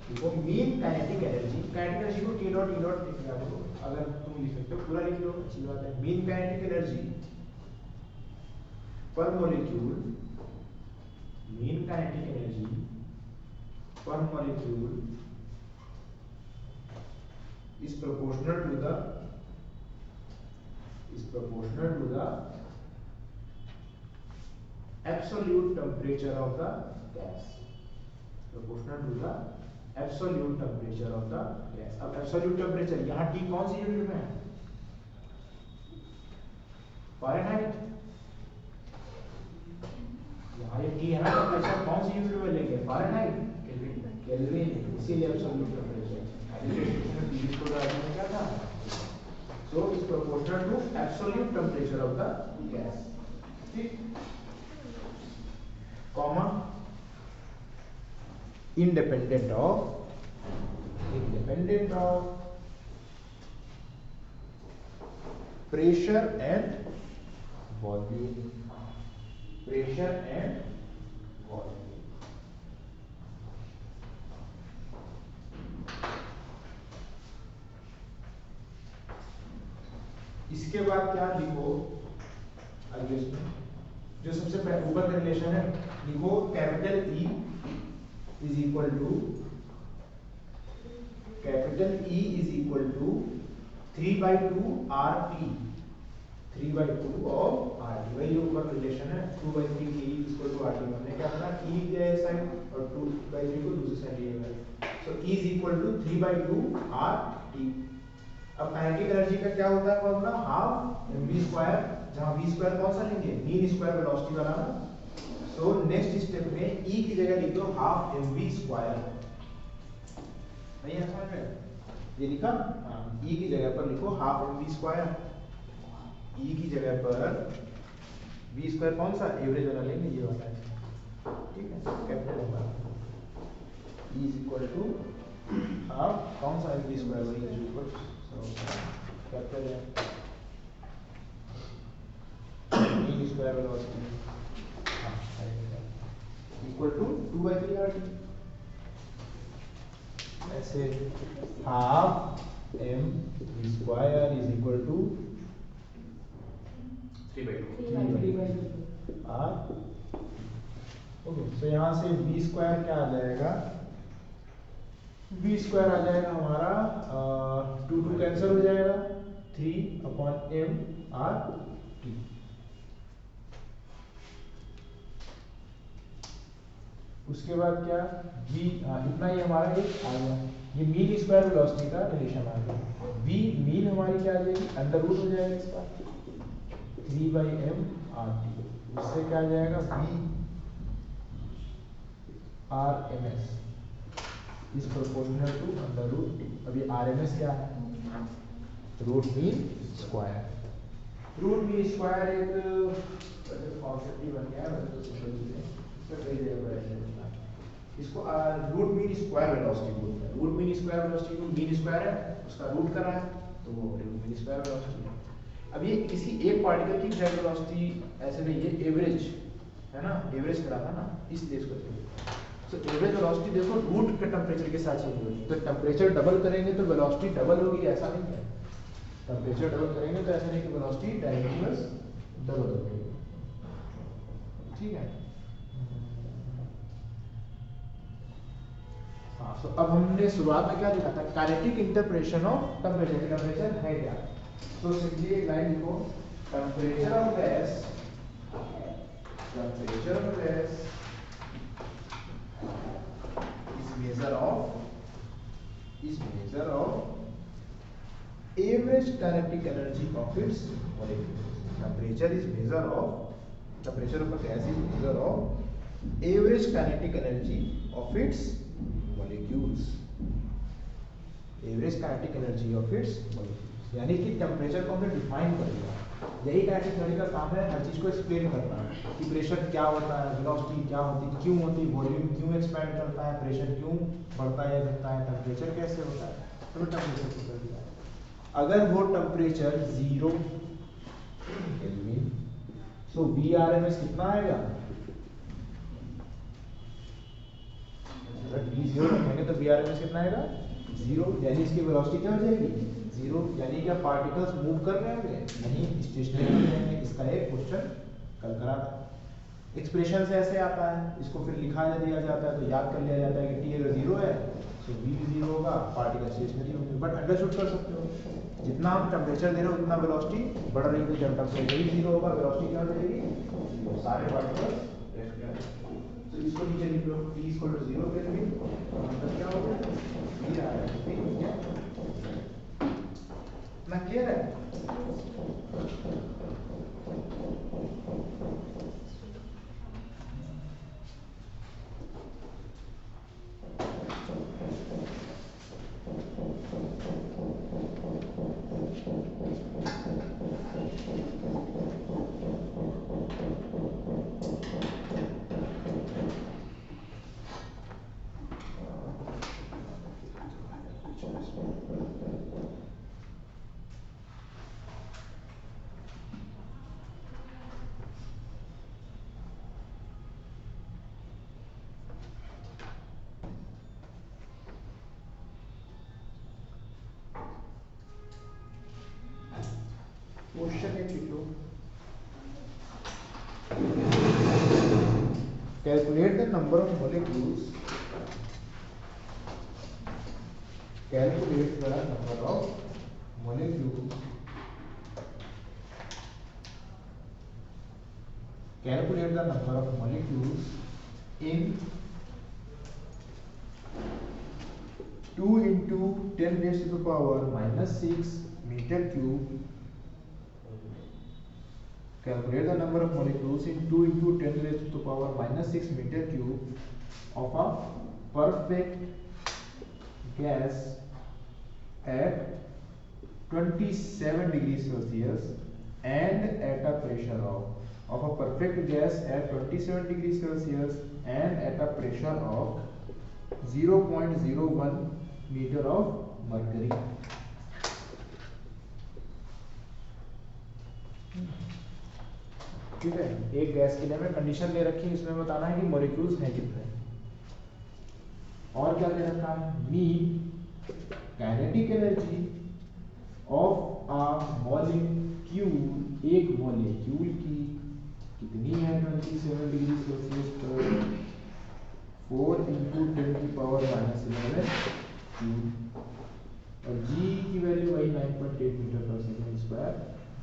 देखो mean kinetic energy, kinetic energy को K डॉट E डॉट लिख लिया, देखो अगर तुम लिख सकते हो पूरा लिख लो, अच्छी बात है। मीन काइनेटिक एनर्जी पर मॉलिक्यूल, मीन काइनेटिक एनर्जी पर molecule is proportional to the absolute temperature of the gas, proportional to the absolute temperature of the gas। अब absolute temperature यहाँ T कौन सी यूनिट में है? फ़ारेनहाइट। यहाँ ये T है ना, टेम्परेचर कौन सी यूनिट में लेंगे? फ़ारेनहाइट, केल्विन, इसीलिए absolute temperature। इसको क्या था? So is proportional to absolute temperature of the gas, ठीक? Comma independent of pressure and volume, pressure and volume। इसके बाद क्या लिखो आगे इसमें जो सबसे ऊपर का रिलेशन है, लिखो capital E is equal to 3/2 RT, 3/2 of RT। वही ऊपर रिलेशन है, 2/3 K इक्वल टू RT। हमने क्या पढ़ा? E दिया है साइड और 2/3 को दूसरी साइड लिया है, so E is equal to 3/2 RT। अब काइनेटिक एनर्जी का क्या होता है फॉर्मूला? हाफ mv स्क्वायर, जहां v स्क्वायर कौन सा लेंगे? मीन स्क्वायर वेलोसिटी वाला ना। सो नेक्स्ट स्टेप में E की जगह लिख दो हाफ mv स्क्वायर। नहीं है समझ में? ये लिखा, हां E की जगह पर लिखो हाफ mv स्क्वायर। E की जगह पर v स्क्वायर कौन सा एवरेज वाला लेंगे, ये वाला है, ठीक है? कैपिटल होगा E is equal to half कौन सा mv स्क्वायर, वही जो ऊपर कैपिटल है, mean square velocity equal to 2/3 RT। ऐसे half mv square is equal to 3/2 R। Okay, तो यहाँ से v स्क्वायर क्या आ जाएगा? v स्क्वायर आ जाएगा हमारा 2 कैंसिल हो जाएगा, 3/m RT। उसके बाद क्या v, इतना ही हमारा एक आ गया, ये मीन स्क्वायर वेलोसिटी का रिलेशन आ गया। v मीन हमारी क्या आ जाएगी? अंडर रूट हो जाएगा इसका 3/m RT। उससे क्या आ जाएगा? v RMS इज प्रोपोर्शनल टू अंडर रूट। अब ये RMS क्या है? Root mean square. Root mean square एक कॉन्सेप्ट ही बन गया है, वैसे तो सिंपल चीज है, इसका कई जगह पर ऐसे होता है। इसको रूट मीन स्क्वायर वेलोसिटी बोलते हैं। रूट मीन स्क्वायर वेलोसिटी को मीन स्क्वायर है, उसका रूट करा है तो वो रूट मीन स्क्वायर वेलोसिटी है। अब ये किसी एक पार्टिकल की एग्जैक्ट वेलोसिटी ऐसे नहीं, ये एवरेज है ना, एवरेज करा था ना, इसलिए इसको देखो। तो एवरेज वेलोसिटी देखो रूट के टेम्परेचर के साथ चेंज होगी, तो टेम्परेचर डबल करेंगे तो वेलोसिटी डबल होगी, ऐसा नहीं है। टेम्परेचर डबल करेंगे तो ऐसा नहीं कि वेलोसिटी डायरेक्टली डबल होगी, ठीक है। हाँ, तो अब हमने शुरुआत में क्या लिखा था, kinetic interpretation of temperature. Temperature है क्या, तो सिंपली एक लाइन लिखो, temperature of gas, temperature of gas is measure of average kinetic energy of its molecules. Temperature is measure of, temperature of a gas is measure of average kinetic energy of its molecules. Average kinetic energy of its molecules, यानी कि temperature को हमने define कर दिया। यही kinetic theory का काम है, हर चीज को एक्सप्लेन करना कि प्रेशर क्या होता है, वेलोसिटी क्या होती है, क्यों होती है, वॉल्यूम क्यों एक्सपैंड करता है, प्रेशर क्यों बढ़ता है या घटता है, टेम्परेचर कैसे होता है, तो टेम्परेचर को कर दिया। अगर वो टेम्परेचर 0 केल्विन, सो VRMS कितना आएगा, अगर T0 रखेंगे तो VRMS कितना आएगा 0, यानी इसकी वेलोसिटी क्या हो जाएगी 0, यानी क्या पार्टिकल्स मूव कर रहे होंगे, नहीं, स्टेशनरी रहेंगे। इसका एक क्वेश्चन कल करा था। एक्सप्रेशन से ऐसे आता है, इसको फिर लिखा दिया जाता है तो याद कर लिया जाता है कि T अगर 0 है तो V भी 0 होगा, पार्टिकल स्टेशनरी होंगे। बट अंडरस्टूड कर सकते हो, जितना हम टेम्परेचर दे रहे हो उतना वेलोसिटी बढ़ रही है, जब टेम्परेचर ही 0 होगा वेलोसिटी क्या हो जाएगी, सारे पार्टिकल्स रेस्ट करेंगे। तो इसको नीचे लिख लो, T = 0 केल्विन, मतलब क्या होगा, V आ रहा है, V क्या ना, क्लियर है। क्वेश्चन एक लिख लो, calculate the number of molecules, calculate the number of molecules, calculate the number of molecules in 2 × 10⁻⁻⁶ metre cube. Calculate the number of molecules in 2 × 10⁻⁻⁶ meter cube of a perfect gas at 27 degrees Celsius and at a pressure of a perfect gas at 27 degrees Celsius and at a pressure of 0.01 meter of mercury. ठीक है, एक gas के लिए हमें condition दे रखी है, इसमें बताना है कि मॉलिक्यूल्स हैं कितने, और क्या दे रखा है, mean kinetic energy of a molecule, एक मॉलिक्यूल की कितनी है 27 डिग्री सेल्सियस पर 4 × 10⁻⁻11 क्यूब, और जी की वैल्यू वही 9.8 मीटर पर सेकंड स्क्वायर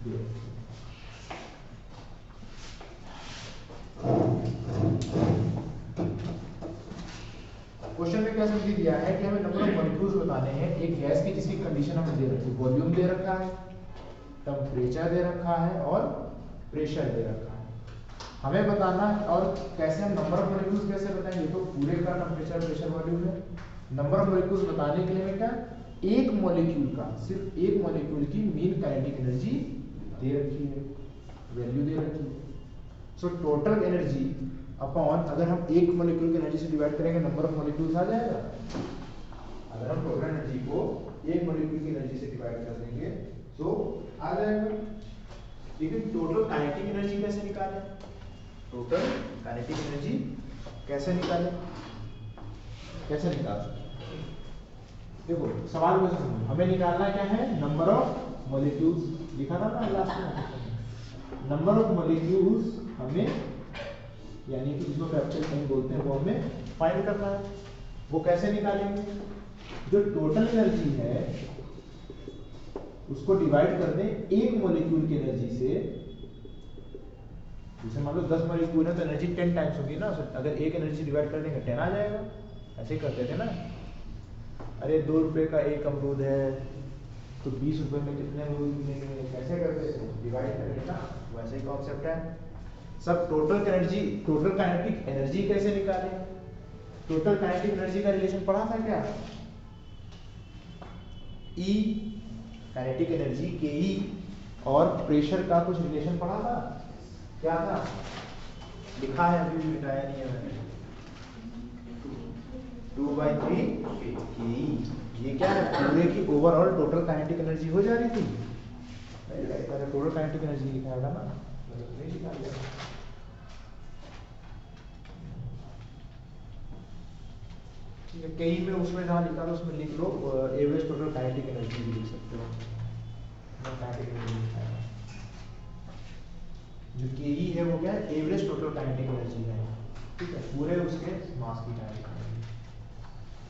दे रखी है। क्वेश्चन में क्या समझ दिया है कि हमें नंबर ऑफ मॉलिक्यूल्स बताने हैं एक गैस की जिसकी कंडीशन हमें दे रखी है, वॉल्यूम दे रखा है, टेम्परेचर दे रखा है और प्रेशर दे रखा है, हमें बताना है। और कैसे हम नंबर ऑफ मॉलिक्यूल्स कैसे बताएंगे, तो पूरे का टेम्परेचर प्रेशर वॉल्यूम है। नंबर ऑफ मॉलिक्यूल्स बताने के लिए हमें क्या, एक मॉलिक्यूल का, सिर्फ एक मॉलिक्यूल की मीन काइनेटिक एनर्जी दे रखी है, वैल्यू दे रखी है। सो टोटल एनर्जी अपॉन, अगर हम एक मॉलिक्यूल की एनर्जी से डिवाइड करेंगे नंबर ऑफ मॉलिक्यूल्स आ जाएगा। अगर हम टोटल एनर्जी को एक मॉलिक्यूल की एनर्जी से डिवाइड कर देंगे तो आ जाएगा। लेकिन टोटल काइनेटिक एनर्जी कैसे निकालें? टोटल काइनेटिक एनर्जी कैसे निकालें? कैसे निकाल सकते? देखो सवाल को समझो, हमें निकालना क्या है? Number of molecules. लिखा था ना लास्ट में, नंबर ऑफ मॉलिक्यूल्स हमें, यानी कि जिसको कैपिटल एन बोलते हैं, वो हमें फाइंड करना है। वो कैसे निकालेंगे? जो टोटल एनर्जी है उसको डिवाइड कर दें एक मॉलिक्यूल की एनर्जी से। जैसे मान लो 10 मॉलिक्यूल है तो एनर्जी 10 टाइम्स होगी ना, अगर एक एनर्जी डिवाइड कर देंगे 10 आ जाएगा। ऐसे ही करते थे ना। अरे 2 रुपए का एक अमरूद है तो 20 रुपए में कितने अमरूद मिलेंगे, कैसे करते थे? डिवाइड करके ना, वैसे ही कॉन्सेप्ट है सब। Total energy, total kinetic energy कैसे निकालें? टोटल काइनेटिक एनर्जी का रिलेशन पढ़ा था क्या? ई काइनेटिक एनर्जी के ई और प्रेशर का कुछ रिलेशन पढ़ा था। क्या था? लिखा है, अभी भी मिटाया नहीं है मैंने। 2/3 के ई। ये क्या है? पूरे की ओवरऑल टोटल काइनेटिक एनर्जी हो जा रही थी। टोटल काइनेटिक एनर्जी लिखा है ना, नहीं लिखा है। ठीक है, कई में उसमें जहाँ लिखा था उसमें लिख लो एवरेज टोटल काइनेटिक एनर्जी भी लिख सकते हो। काइनेटिक एनर्जी लिखा है, जो के ई है वो क्या है? एवरेज टोटल काइनेटिक एनर्जी है। ठीक है, पूरे उसके मास की kinetic energy.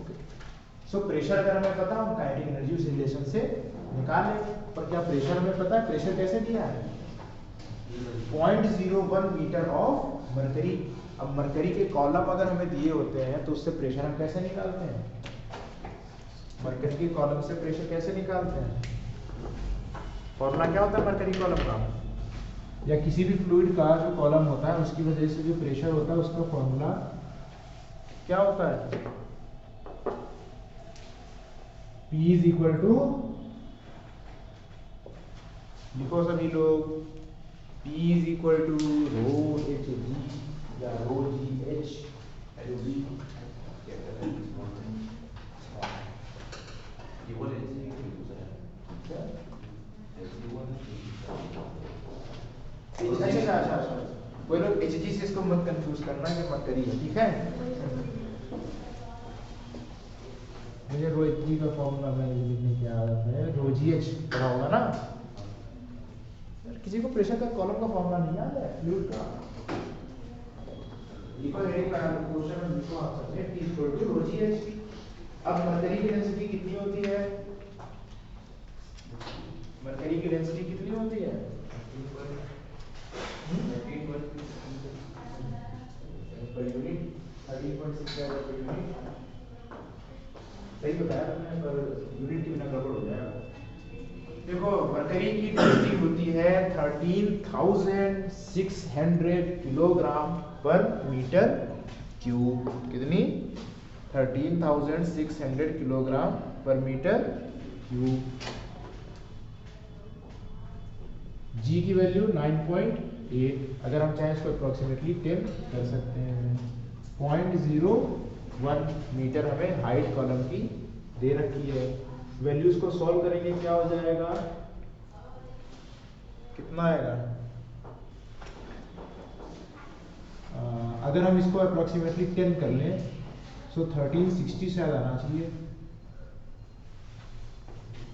Okay, so pressure अगर हमें पता, हम काइनेटिक एनर्जी उस रिलेशन से निकाल लेंगे। पर क्या प्रेशर हमें पता है? प्रेशर कैसे दिया है? 0.01 मीटर ऑफ मरकरी। अब मरकरी के कॉलम अगर हमें दिए होते हैं तो उससे प्रेशर हम कैसे निकालते हैं? मरकरी के कॉलम से प्रेशर कैसे निकालते हैं? फॉर्मूला क्या होता है मरकरी कॉलम का? या किसी भी फ्लूइड का जो कॉलम होता है उसकी वजह से जो प्रेशर होता है उसका फॉर्मूला क्या होता है? P इज इक्वल टू, लिखो सभी लोग, P is equal to rho H G या rho G H L B. अच्छा, कोई लोग एच जी से इसको मत कंफ्यूज करना कि मत करिए, ठीक है? मुझे रो एच जी का फॉर्मूला में लिखने की आदत है, रो जी एच पढ़ा होगा ना। किसी को प्रेशर का कॉलम का फॉर्मूला नहीं याद है फ्लूइड का? लिखो हेडिंग लगा दो, क्वेश्चन में लिखो आप सबने P equal to rho G H. अब मरकरी की डेंसिटी कितनी होती है? मरकरी की डेंसिटी कितनी होती है? 13.6 पर यूनिट। सही बताया तुमने, पर यूनिट के बिना गड़बड़ हो जाएगा। देखो मरकरी की डेंसिटी होती है 13,600 किलोग्राम पर मीटर क्यूब। कितनी? 13,600 किलोग्राम पर मीटर क्यूब। जी की वैल्यू 9.8। अगर हम चाहें इसको अप्रोक्सीमेटली 10 कर सकते हैं। 0.01 मीटर हमें हाइट कॉलम की दे रखी है। वैल्यूज को सॉल्व करेंगे, क्या हो जाएगा? कितना आएगा? अगर हम इसको अप्रोक्सीमेटली 10 कर लें तो 1360 शायद आना चाहिए।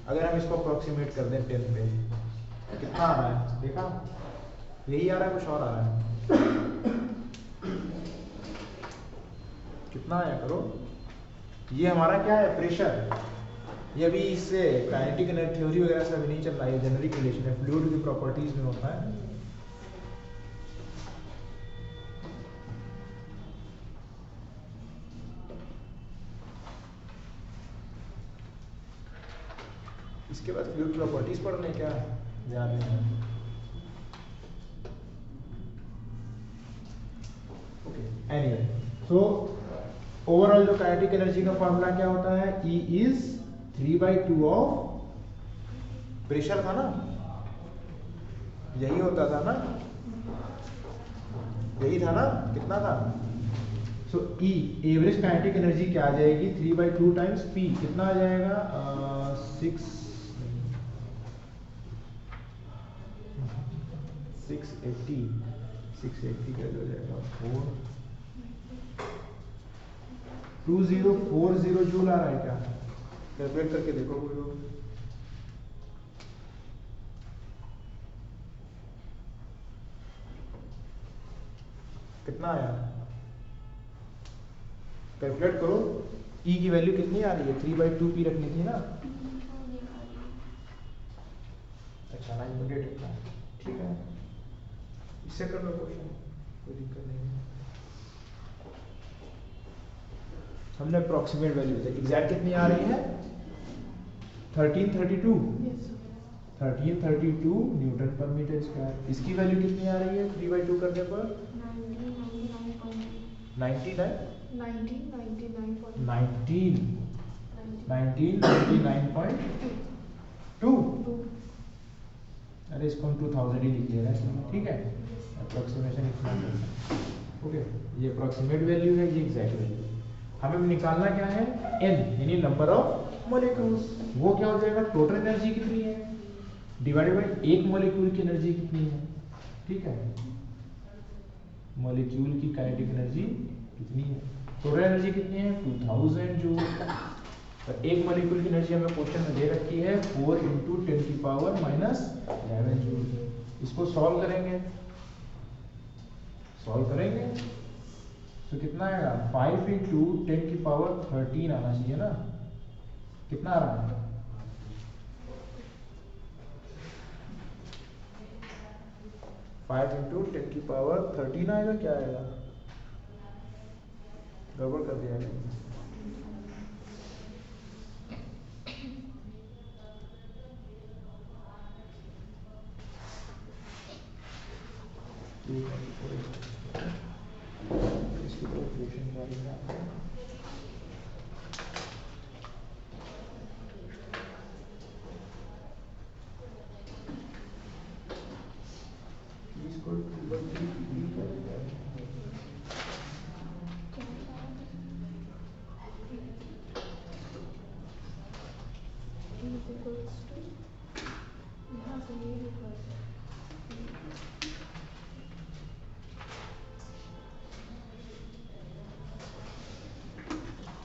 अगर हम इसको अप्रोक्सीमेट कर दें 10 पे, कितना आ रहा है? देखा, यही आ रहा है, कुछ और आ रहा है? कितना आया करो? ये हमारा क्या है? प्रेशर। ये अभी इससे काइनेटिक एनर्जी थ्योरी वगैरह से अभी नहीं चल रहा है, जेनरिक रिलेशन है, फ्लूइड की प्रॉपर्टीज में होता है। इसके बाद फ्लूइड प्रॉपर्टीज पढ़ने क्या ध्यान में? ओके, एनीवे, सो ओवरऑल जो काइनेटिक एनर्जी का फॉर्मूला क्या होता है? E इज 3/2 ऑफ प्रेशर था ना, यही होता था ना, यही था ना, कितना था? सो ई एवरेज काइनेटिक एनर्जी क्या आ जाएगी? 3/2 टाइम्स पी, कितना आ जाएगा? 680 क्या हो जाएगा? 2040 जूल आ रहा है क्या? कैलकुलेट करके देखो कोई लोग। कितना आया? कैलकुलेट करो। ई की वैल्यू कितनी आ रही है? 3/2 पी रखनी थी ना। अच्छा 9.8 इतना है, ठीक है, इससे कर लो क्वेश्चन, कोई दिक्कत नहीं है। हमने अप्रोक्सीमेट वैल्यू दी, एग्जैक्ट कितनी आ रही है? 1332 1332 न्यूटन पर मीटर स्क्वायर। इसकी वैल्यू कितनी आ रही है 3/2 करने पर? 1999.2। अरे इसको हम 2000 ही लिख ले रहे हैं, ठीक है, अप्रोक्सीमेशन इतना करना। ओके, ये अप्रोक्सीमेट वैल्यू है, ये एग्जैक्ट वैल्यू है। हमें निकालना क्या है? n यानी नंबर ऑफ मॉलिक्यूल्स। वो क्या हो जाएगा? टोटल एनर्जी कितनी है डिवाइडेड बाय एक मॉलिक्यूल की एनर्जी कितनी है, ठीक है, मॉलिक्यूल की काइनेटिक एनर्जी कितनी है, टोटल एनर्जी कितनी है? 2000 जूल। और एक मॉलिक्यूल की एनर्जी हमें क्वेश्चन में दे रखी है 4 × 10⁻11 जूल। इसको सॉल्व करेंगे, तो कितना आएगा? 5 × 10⁻13 आना चाहिए ना, कितना आ रहा है? 5 × 10⁻13 आएगा, क्या आएगा? गड़बड़ कर दिया है। इसकी कैलकुलेशन जारी है। इसको 2/3 क्या देता है?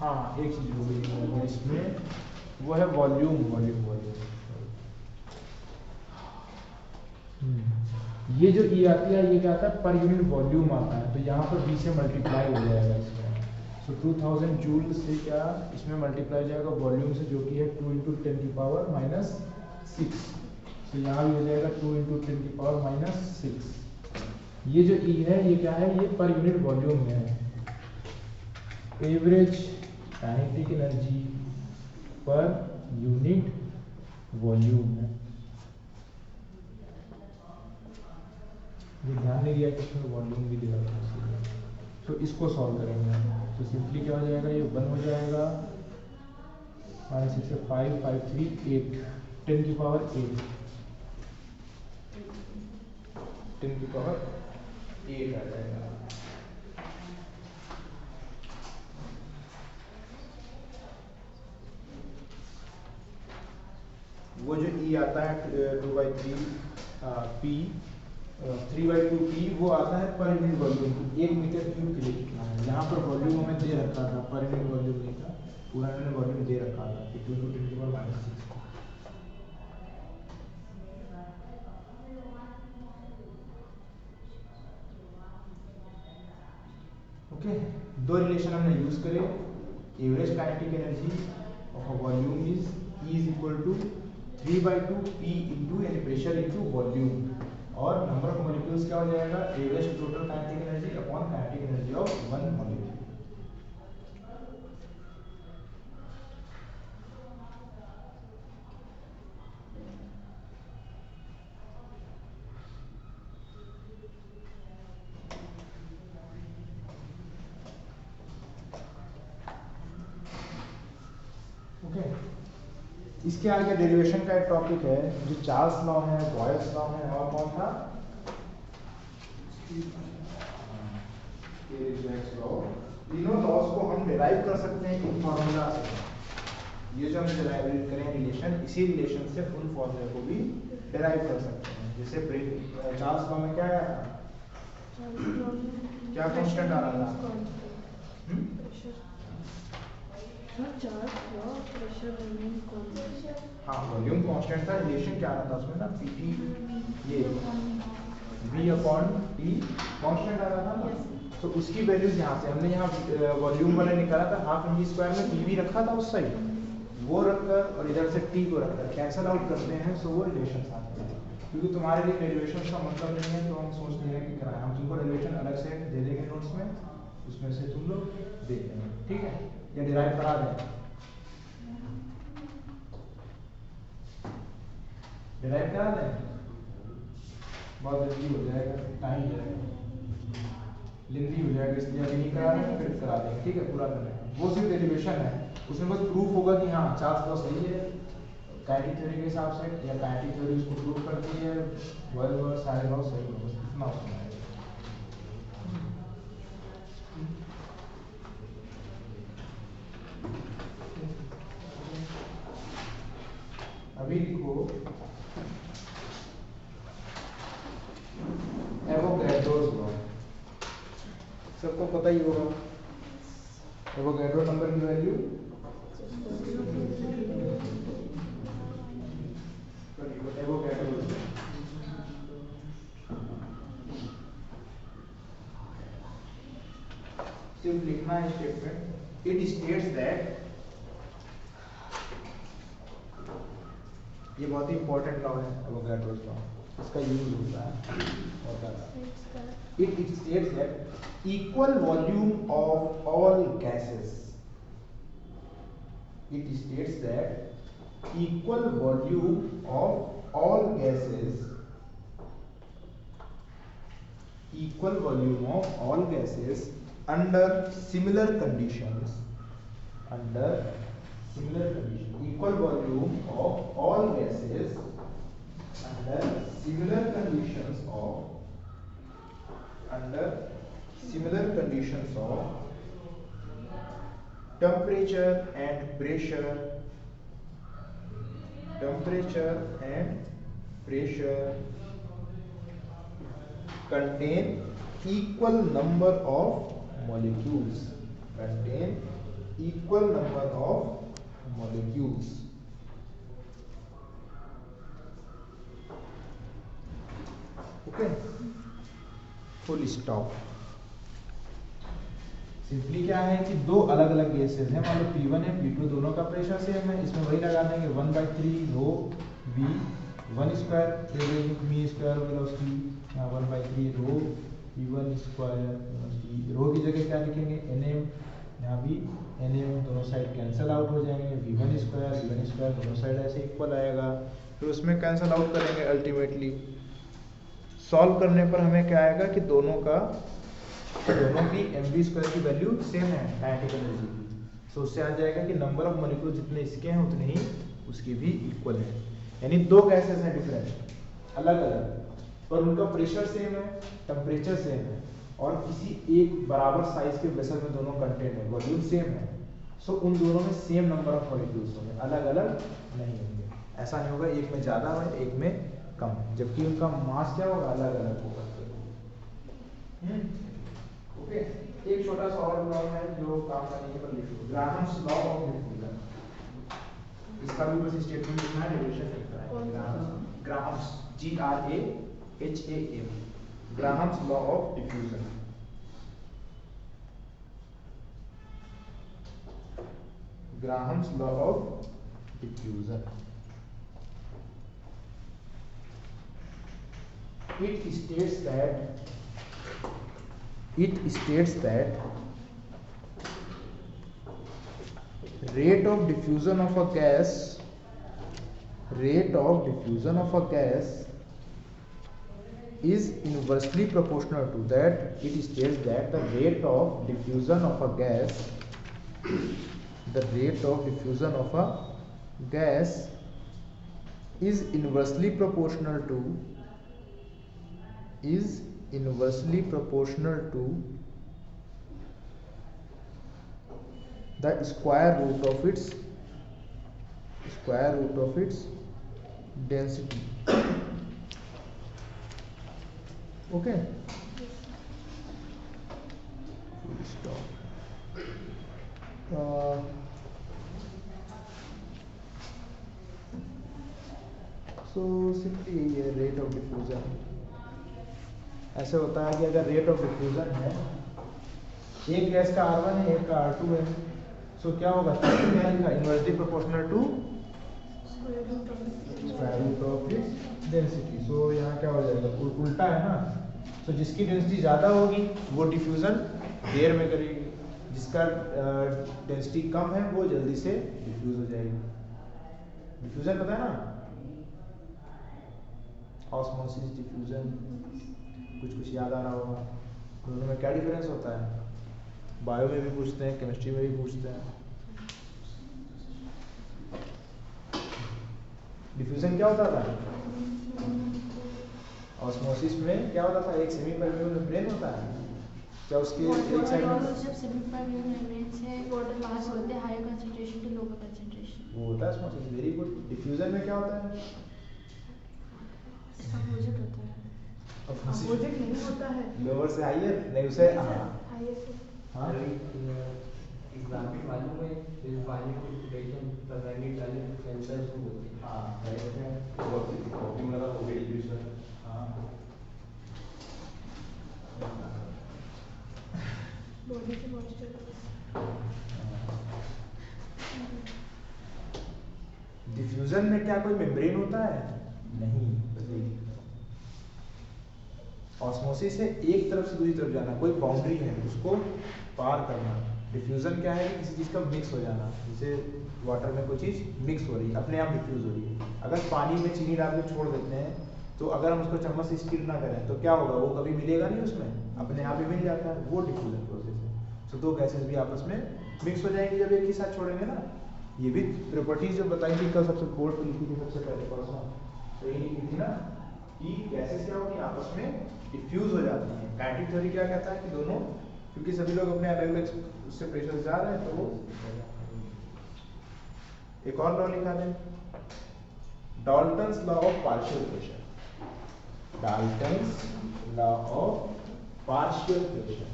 हाँ, एक चीज हो गई इसमें, वो है वॉल्यूम। ये जो ई आती है, ये क्या आता है? पर यूनिट वॉल्यूम आता है, तो यहाँ पर बी से मल्टीप्लाई हो जाएगा इसमें। सो 2000 जूल से क्या इसमें मल्टीप्लाई हो जाएगा वॉल्यूम से, जो कि है 2 × 10⁻6। तो यहाँ भी हो जाएगा 2 × 10⁻6। ये जो ई है, ये क्या है? ये पर यूनिट वॉल्यूम में है। Average kinetic energy per unit volume है। ये ध्यान नहीं दिया कि इसमें वॉल्यूम भी दिया था। तो इसको सॉल्व करेंगे, तो सिंपली क्या हो जाएगा? ये 1 हो जाएगा, 6 से 5 5 3 8 10⁸8 10⁸8 आ जाएगा। वो जो ई आता है 2/3 पी 3/2 पी, वो आता है per unit volume, 1 metre cube के लिए कितना है। यहाँ पर वॉल्यूम हमें दे रखा था, पर यूनिट वॉल्यूम नहीं था, पूरा मैंने वॉल्यूम दे रखा था 2 × 10⁻6। ओके, दो रिलेशन हमने यूज करे। Average kinetic energy of a volume is E is equal to 3/2 P into यानी प्रेशर इंटू वॉल्यूम, और नंबर ऑफ मॉलिक्यूल्स क्या हो जाएगा? Average total kinetic energy upon kinetic energy of one molecule. Okay, इसके आगे derivation का एक topic है जो चार्ल्स लॉ है, बॉयल्स लॉ है, और कौन था तीनों लॉस को हम डिराइव कर सकते हैं इन फॉर्मूला से। ये जो हम डिराइव करें रिलेशन, इसी रिलेशन से उन फॉर्मूले को भी डिराइव कर सकते हैं। जैसे चार्ल्स लॉ में क्या आया था, क्या कांस्टेंट आ रहा था? हाँ, वॉल्यूम कांस्टेंट था, रिलेशन क्या आ रहा था उसमें ना, पीटी ये v अपॉन टी कांस्टेंट आ रहा था ना। तो उसकी वैल्यूज यहाँ से हमने यहाँ वॉल्यूम वाला निकाला था, हाफ एम स्क्वायर में pv रखा था उस साइड, वो रखकर और इधर से t को रखकर कैंसल आउट करते हैं, सो वो रिलेशन आते हैं। क्योंकि तुम्हारे लिए डेरिवेशन का मतलब नहीं है, तो हम सोच रहे हैं कि कराएं, हम तुमको डेरिवेशन अलग से दे देंगे नोट्स में, उसमें से तुम लोग देख लेंगे, ठीक है? या डिराइव करा दें, डिराइव करा दें, बहुत जल्दी हो जाएगा, टाइम जाएगा, लेंथी हो जाएगा, इसलिए अभी नहीं करा रहे हैं, फिर करा देंगे, ठीक है? पूरा करना है, वो सिर्फ डेरिवेशन है, उसमें बस प्रूफ होगा कि हाँ चार्ल्स लॉ सही है काइनेटिक थ्योरी के हिसाब से, या काइनेटिक थ्योरी उसको प्रूव करती है, बॉयल सारे लॉ सही है, बस इतना उसमें है। अभी लिखो एवोगैड्रोस लॉ, सबको पता ही होगा एवोगैड्रो नंबर की वैल्यू एवोगैड्रो सिर्फ लिखना है स्टेटमेंट, इट स्टेट्स दैट, ये बहुत ही इंपॉर्टेंट लॉ है एवोगैड्रोस लॉ, इसका यूज होता है। It states that equal volume of all gases, it states that equal volume of all gases, equal volume of all gases under similar conditions, under similar conditions, equal volume of all gases under similar conditions of, under similar conditions of temperature and pressure, temperature and pressure contain equal number of molecules, contain equal number of molecules. Okay, full stop. Simply क्या है कि दो अलग अलग gases हैं, मान लो P1 है P2, दोनों का प्रेशर सेम है, इसमें वही लगा देंगे 1/3 रो V 1 स्क्वायर मी स्क्वायर वेलोसिटी, यहाँ 1/3 रो P1 स्क्वायर वेलोसिटी, रो की जगह क्या लिखेंगे nm, यहाँ भी nm, दोनों साइड कैंसल आउट हो जाएंगे, V1 स्क्वायर दोनों साइड ऐसे इक्वल आएगा, फिर उसमें कैंसल आउट करेंगे, अल्टीमेटली सॉल्व करने पर हमें क्या आएगा कि दोनों की mv स्क्वायर की वैल्यू सेम है काइनेटिक एनर्जी की, सो उससे आ जाएगा कि नंबर ऑफ मॉलिक्यूल जितने इसके हैं उतने ही उसकी भी इक्वल है। यानी दो गैसेस हैं डिफरेंट अलग अलग, पर उनका प्रेशर सेम है, टेम्परेचर सेम है, और किसी एक बराबर साइज के वेसल में दोनों कंटेंट है, वॉल्यूम सेम है, सो उन दोनों में सेम नंबर ऑफ मॉलिक्यूल्स होंगे, अलग अलग नहीं होंगे। ऐसा नहीं होगा एक में ज़्यादा और एक में कम, जबकि उनका मास क्या होगा, अलग अलग होगा। ओके, एक छोटा सा और लॉ है जो काम करने पर लिख लो, ग्राहम्स लॉ ऑफ डिफ्यूजन, इसका भी बस स्टेटमेंट लिखना है, रिलेशन लिखना है। Graham's GRAHAM, Graham's law of diffusion, Graham's law of diffusion, it states that rate of diffusion of a gas is inversely proportional to that. It states that the rate of diffusion of a gas is inversely proportional to the square root of its density. Okay, full stop. So simply ये rate of diffusion ऐसे होता है कि अगर rate of diffusion है, एक gas का R1 है, एक का R2 है, सो क्या होगा, क्या लिखा, inversely proportional to square root of its density. So यहाँ क्या हो जाएगा, उल्टा है ना। सो जिसकी डेंसिटी ज़्यादा होगी वो डिफ्यूजन देर में करेगी, जिसका डेंसिटी कम है वो जल्दी से डिफ्यूज हो जाएगी। डिफ्यूजन पता है ना, ऑस्मोसिस, डिफ्यूजन, कुछ याद आ रहा होगा। दोनों में क्या डिफरेंस होता है, बायो में भी पूछते हैं, केमिस्ट्री में भी पूछते हैं। डिफ्यूजन क्या होता था, ऑस्मोसिस में क्या होता था, एक सेमी परमेबल मेम्ब्रेन होता है, क्या उसके एक साइड में
जब सेमी परमेबल मेम्ब्रेन से वाटर पास होते हैं higher concentration to lower concentration,
वो होता है ऑस्मोसिस। Very good. डिफ्यूजन में क्या होता है,
अपोजिट होता है। अपोजिट नहीं होता है,
लोअर से हायर, नहीं उसे
हायर से।
हाँ
एग्जाम्पल मालूम है, जैसे पानी की पोटेशियम परमैंगनेट डाले सेंसर से होती है।
हाँ करेक्ट है।
कॉपी में लगा हो गई डिफ्यूजन।
हाँ
बॉडी से मॉइस्चर
डिफ्यूजन में क्या कोई मेम्ब्रेन होता है, नहीं। ऑस्मोसिस से एक तरफ से दूसरी तरफ जाना, कोई बाउंड्री है उसको पार करना। डिफ्यूजन क्या है, किसी चीज़ का मिक्स हो जाना, जैसे वाटर में कोई चीज़ मिक्स हो रही है, अपने आप डिफ्यूज हो रही है। अगर पानी में चीनी डाल के छोड़ देते हैं तो अगर हम उसको चम्मच से स्टीर ना करें तो क्या होगा, वो कभी मिलेगा नहीं उसमें, अपने आप ही मिल जाता है, वो डिफ्यूजन प्रोसेस है। तो दो गैसेस भी आपस में मिक्स हो जाएंगी जब एक ही साथ छोड़ेंगे ना। ये भी प्रॉपर्टीज जो बताई थी कल सबसे बोर्ड पर लिखी थी सबसे पहले परसों, तो ये लिखी थी ना कि गैसेस क्या होती है, आपस में डिफ्यूज हो जाती है। काइनेटिक थ्योरी क्या कहता है कि दोनों, क्योंकि सभी लोग अपने अलग अलग उससे प्रेशर से जा रहे हैं, तो वो एक और लॉ लिखा दें, Dalton's law of partial pressure. Dalton's law of partial pressure.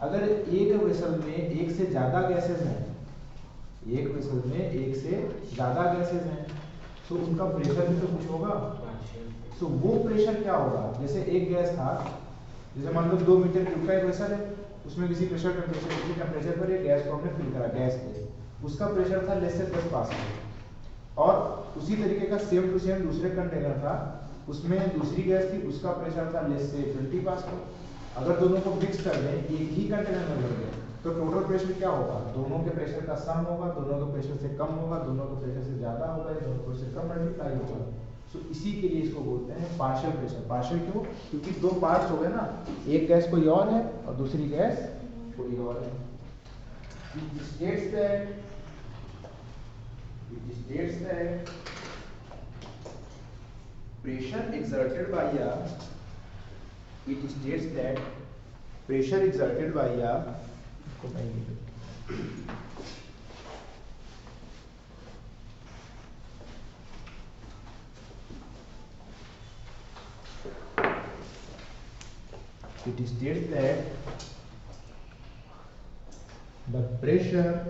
अगर एक वेसल में एक से ज्यादा गैसेस हैं, एक वेसल में एक से ज्यादा गैसेस हैं, तो उनका प्रेशर भी तो कुछ होगा। तो वो प्रेशर क्या होगा, जैसे एक गैस था, जैसे मान लो 2 मीटर क्यूब का एक वेसल है, उसमें किसी प्रेशर टेम्परेचर पर एक गैस को हमने फिल करा, गैस पे उसका प्रेशर था लेस से 10 पास्कल। और उसी तरीके का सेम टू सेम दूसरे कंटेनर था, उसमें दूसरी गैस थी, उसका प्रेशर था लेस से 20 पास्कल। अगर दोनों को मिक्स कर दें, एक ही कंटेनर में भर दें, तो टोटल प्रेशर क्या होगा, दोनों के प्रेशर का सम होगा, दोनों के प्रेशर से कम होगा, दोनों के प्रेशर से ज्यादा होगा, या दोनों प्रेशर कम मल्टीप्लाई होगा। सो इसी के लिए इसको बोलते हैं पार्शियल प्रेशर। पार्शियल क्यों, क्योंकि दो पार्ट्स हो गए ना, एक गैस कोई और है और दूसरी गैस कोई और है। It states that pressure exerted by a it states that the pressure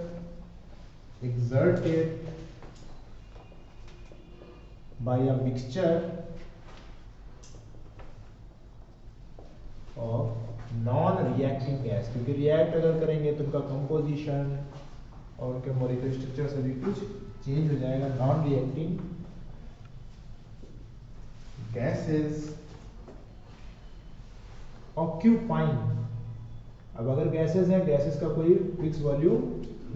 exerted by a mixture of non-reacting gas, क्योंकि रिएक्ट अगर करेंगे तो उनका कंपोजिशन और उनके मॉलिक्यूलर स्ट्रक्चर सभी कुछ चेंज हो जाएगा। नॉन रिएक्टिंग गैसेस ऑक्यूपाइंग, अब अगर गैसेस हैं, गैसेस का कोई फिक्स वॉल्यूम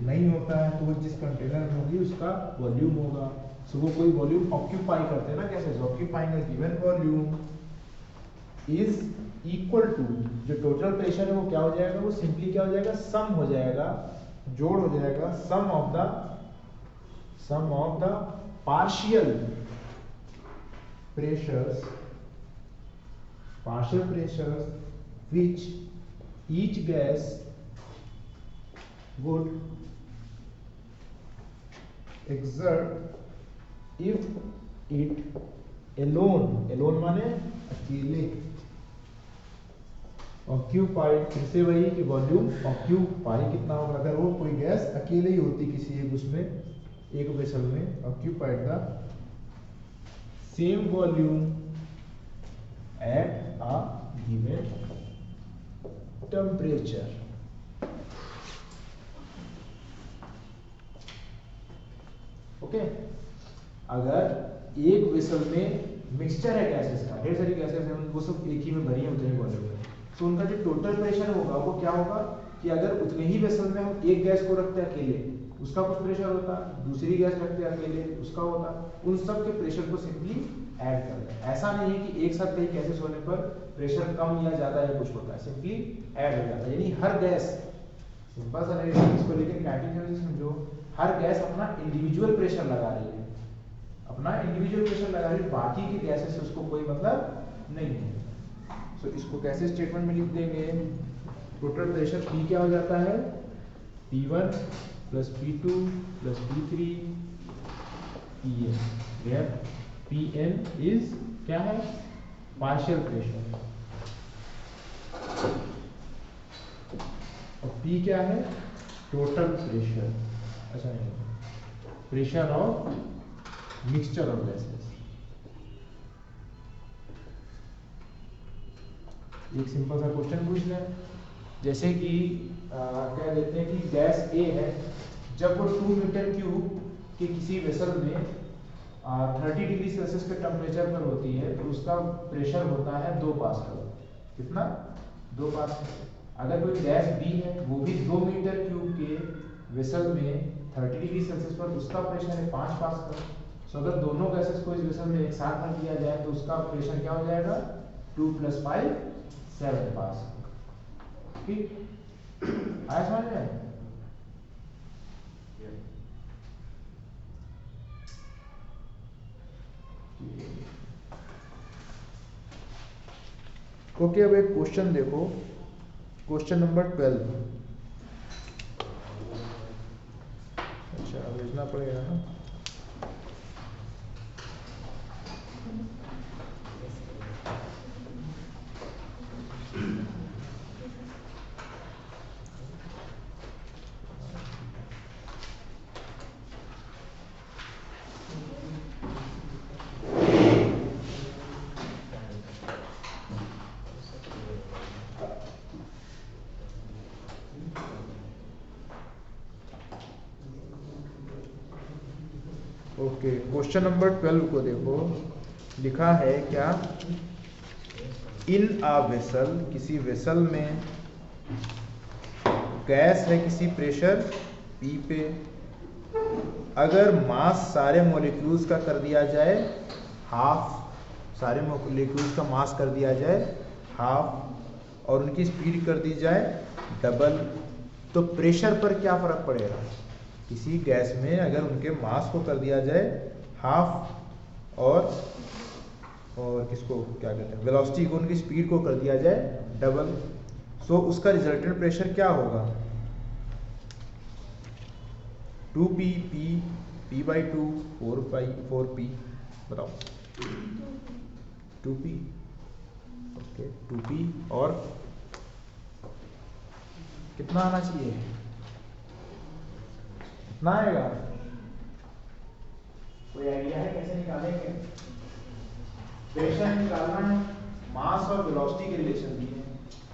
नहीं होता है, तो वो जिस कंटेनर में होगी उसका वॉल्यूम होगा। सो वो कोई वॉल्यूम ऑक्यूपाई करते हैं ना gases, occupying a given volume is equal to, जो टोटल प्रेशर है वो क्या हो जाएगा, वो सिंपली क्या हो जाएगा, सम हो जाएगा, जोड़ हो जाएगा, sum of the partial pressures which each gas would exert if it alone माने अकेले ऑक्यूपाइड, फिर से वही कि वॉल्यूम ऑक्यूपाई कितना होगा अगर वो कोई गैस अकेले ही होती किसी एक उसमें एक वेसल में, occupied the same volume at a given temperature. Okay, अगर एक वेसल में मिक्सचर है गैसेस का, ढेर सारी गैसेस हैं, वो सब एक ही में भरी हैं उतने ही वॉल्यूम में, तो उनका जो टोटल प्रेशर होगा वो क्या होगा कि अगर उतने ही वेसल में हम एक गैस को रखते हैं अकेले, उसका कुछ प्रेशर होता, दूसरी गैस रखते हैं अकेले, उसका होता, उन सब के प्रेशर को सिंपली ऐड कर दें। ऐसा नहीं है कि एक साथ कई गैसेस होने पर प्रेशर कम या ज्यादा या कुछ होता है, सिंपली ऐड हो जाता है। यानी हर गैस, सिंपल सा नहीं इसको, लेकिन काइनेटिक एनर्जी समझो, हर गैस अपना इंडिविजुअल प्रेशर लगा रही है, अपना इंडिविजुअल प्रेशर लगा रही है, बाकी की गैसेस से उसको कोई मतलब नहीं है। तो इसको कैसे स्टेटमेंट में लिख देंगे, टोटल प्रेशर P क्या हो जाता है, P1 plus P2 plus P3 Pn, where Pn is क्या है, पार्शियल प्रेशर, और P क्या है, टोटल प्रेशर, अच्छा नहीं, pressure of mixture of gases. एक सिंपल सा क्वेश्चन पूछ लें, जैसे कि कह देते हैं कि गैस A है, जब वो 2 मीटर क्यूब के किसी वेसल में 30 डिग्री सेल्सियस के टेम्परेचर पर होती है, तो उसका प्रेशर होता है 2 पास्कल। कितना, 2 पास्कल। अगर कोई गैस B है, वो भी 2 मीटर क्यूब के वेसल में 30 डिग्री सेल्सियस पर, उसका प्रेशर है 5 पास्कल। सो अगर दोनों गैसेस को इस वेसल में एक साथ रख दिया जाए तो उसका प्रेशर क्या हो जाएगा, 2 + 5 7 पास्कल। ठीक, आया समझ में? ओके, अब एक क्वेश्चन देखो, क्वेश्चन नंबर 12। अच्छा, भेजना पड़ेगा ना। ओके, क्वेश्चन नंबर 12 को देखो, लिखा है क्या, इन अ वेसल, किसी वेसल में गैस है किसी प्रेशर P पे, अगर मास सारे मॉलिक्यूल्स का कर दिया जाए हाफ, सारे मॉलिक्यूल्स का मास कर दिया जाए हाफ और उनकी स्पीड कर दी जाए डबल, तो प्रेशर पर क्या फर्क पड़ेगा। किसी गैस में अगर उनके मास को कर दिया जाए हाफ और किसको क्या कहते हैं, वेलोसिटी को, उनकी स्पीड को कर दिया जाए डबल, सो उसका रिजल्टेंट प्रेशर क्या होगा, 2p p/2 4p, बताओ 2p, ओके 2p, और कितना आना चाहिए, कितना आएगा, कोई आइडिया है कैसे निकालेंगे। प्रेशर निकालना है, मास और वेलोसिटी के रिलेशन दिए हैं,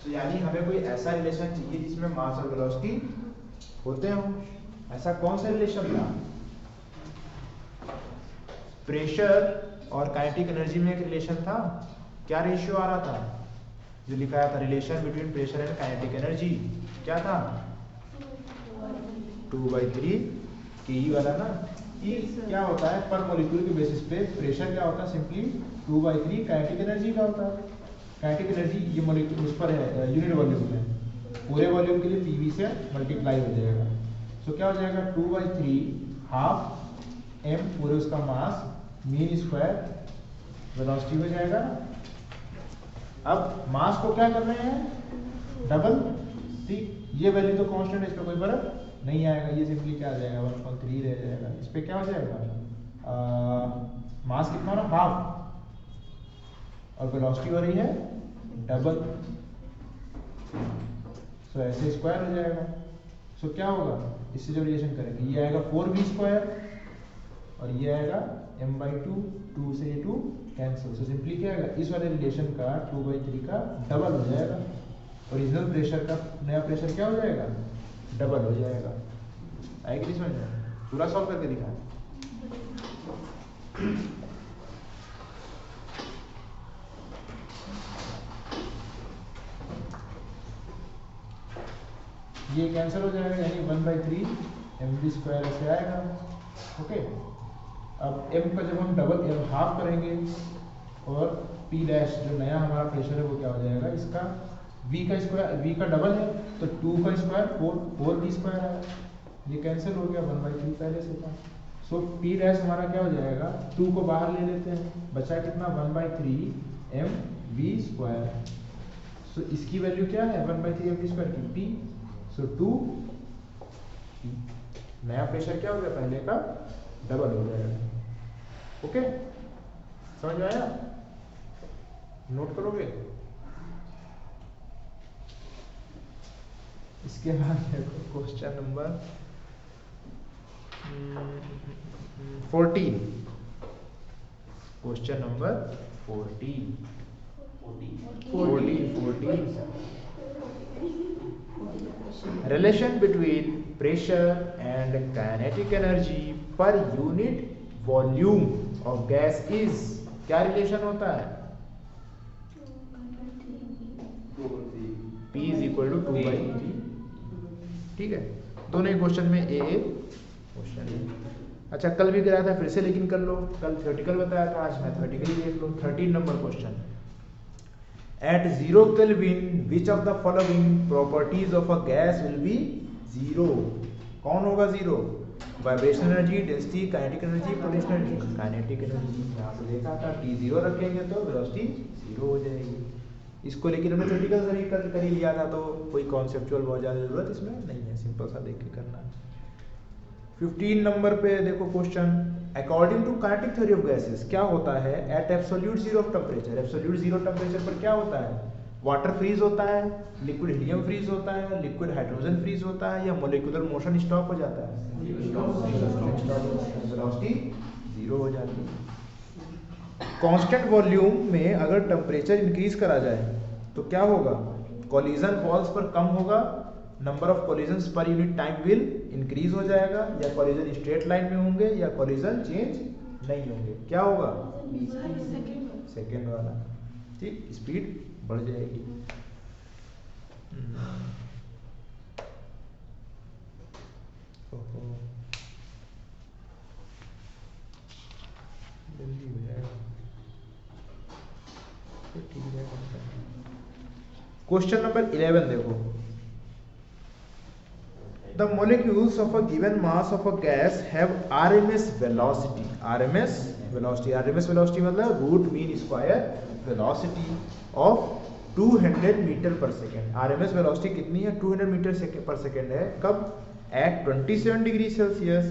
तो यानी हमें कोई ऐसा रिलेशन चाहिए जिसमें मास और वेलोसिटी होते हो। ऐसा कौन सा रिलेशन था, प्रेशर और काइनेटिक एनर्जी में एक रिलेशन था, क्या रेशियो आ रहा था, जो लिखाया था relation between pressure and kinetic energy, क्या था 2/3 के वाला ना। E क्या होता है, पर मॉलिक्यूल के बेसिस पे प्रेशर क्या होता है, सिंपली 2/3 काइनेटिक एनर्जी का होता है। काइनेटिक एनर्जी ये मॉलिक्यूल उस पर है, यूनिट वॉल्यूम में, पूरे वॉल्यूम के लिए PV से मल्टीप्लाई हो जाएगा, सो क्या हो जाएगा 2/3 हाफ m पूरे उसका मास मीन स्क्वायर वेलोसिटी हो जाएगा। अब मास को क्या कर रहे हैं, डबल, ठीक। ये वैल्यू तो कांस्टेंट है, इस पर कोई फर्क नहीं आएगा, ये सिंपली क्या आ जाएगा 1.3 रह जाएगा। इस पे क्या हो जाएगा, मास कितना हो रहा, हाफ, और वेलोसिटी हो रही है डबल, सो ऐसे स्क्वायर हो जाएगा। सो क्या होगा, इससे जब रिलेशन करेंगे ये आएगा 4v² और ये आएगा m/2, 2 से 2 कैंसिल। सो सिंपली क्या आएगा, इस वाले रिलेशन का 2/3 का डबल हो जाएगा, ओरिजिनल प्रेशर का नया प्रेशर क्या हो जाएगा, डबल हो जाएगा। आएगी नहीं समझ में, पूरा सॉल्व करके दिखाएं। ये कैंसिल हो जाएगा, यानी 1/3 mv² ऐसे आएगा। ओके, अब m का जब हम डबल हाफ करेंगे और p डैश जो नया हमारा प्रेशर है वो क्या हो जाएगा, इसका v का स्क्वायर, v का डबल है तो 2 का स्क्वायर 4v² है, ये कैंसिल हो गया, 1/3 पहले से था। सो p डैश हमारा क्या हो जाएगा, 2 को बाहर ले लेते हैं, बचा कितना 1/3 mv²। सो इसकी वैल्यू क्या है 1/3 mv² की p, सो 2 नया प्रेशर क्या हो गया, पहले का डबल हो जाएगा। ओके, समझ में आया, नोट करोगे। इसके बाद देखो question number 14, question number 14। Relation between pressure and kinetic energy per unit volume of gas is, क्या रिलेशन होता है, P is equal to 2/3, ठीक है। दोनों ही क्वेश्चन में ए क्वेश्चन है। अच्छा, कल भी कराया था फिर से, लेकिन कर लो, कल थ्योरेटिकल बताया था, आज मैथमेटिकली देख लो। 13 number question, at 0 Kelvin which of the following properties of a gas will be 0? कौन होगा 0, vibrational energy, density, kinetic energy, potential energy. Kinetic energy यहाँ से देखा था, t 0 रखेंगे तो वेलोसिटी 0 हो जाएगी। इसको लेकिन हमने थ्योरेटिकल कर ही लिया था, तो कोई कॉन्सेप्चुअल बहुत ज़्यादा जरूरत इसमें नहीं है, सिंपल सा देख के करना। 15 नंबर पे देखो question, according to kinetic theory of gases क्या होता है at absolute zero of temperature. Absolute zero temperature पर क्या होता है, वाटर फ्रीज होता है, लिक्विड हीलियम फ्रीज होता है, लिक्विड हाइड्रोजन फ्रीज होता है, या मोलिकुलर मोशन स्टॉप हो जाता है, वेलोसिटी 0 हो जाती है। कांस्टेंट वॉल्यूम में अगर टेम्परेचर इंक्रीज करा जाए तो क्या होगा, कोलिजन वॉल्स पर कम होगा, number of collisions per unit time will increase हो जाएगा, या कोलिजन स्ट्रेट लाइन में होंगे, या कोलिजन चेंज नहीं होंगे। क्या होगा, सेकेंड वाला, ठीक, स्पीड बढ़ जाएगी। जल्दी हो जाएगा, ठीक है। क्वेश्चन नंबर 11 देखो, the molecules of a given mass of a gas have RMS velocity, RMS velocity मतलब root mean square velocity of 200 meter per second. RMS velocity कितनी है, 200 मीटर पर सेकेंड है, कब, at 27 degree Celsius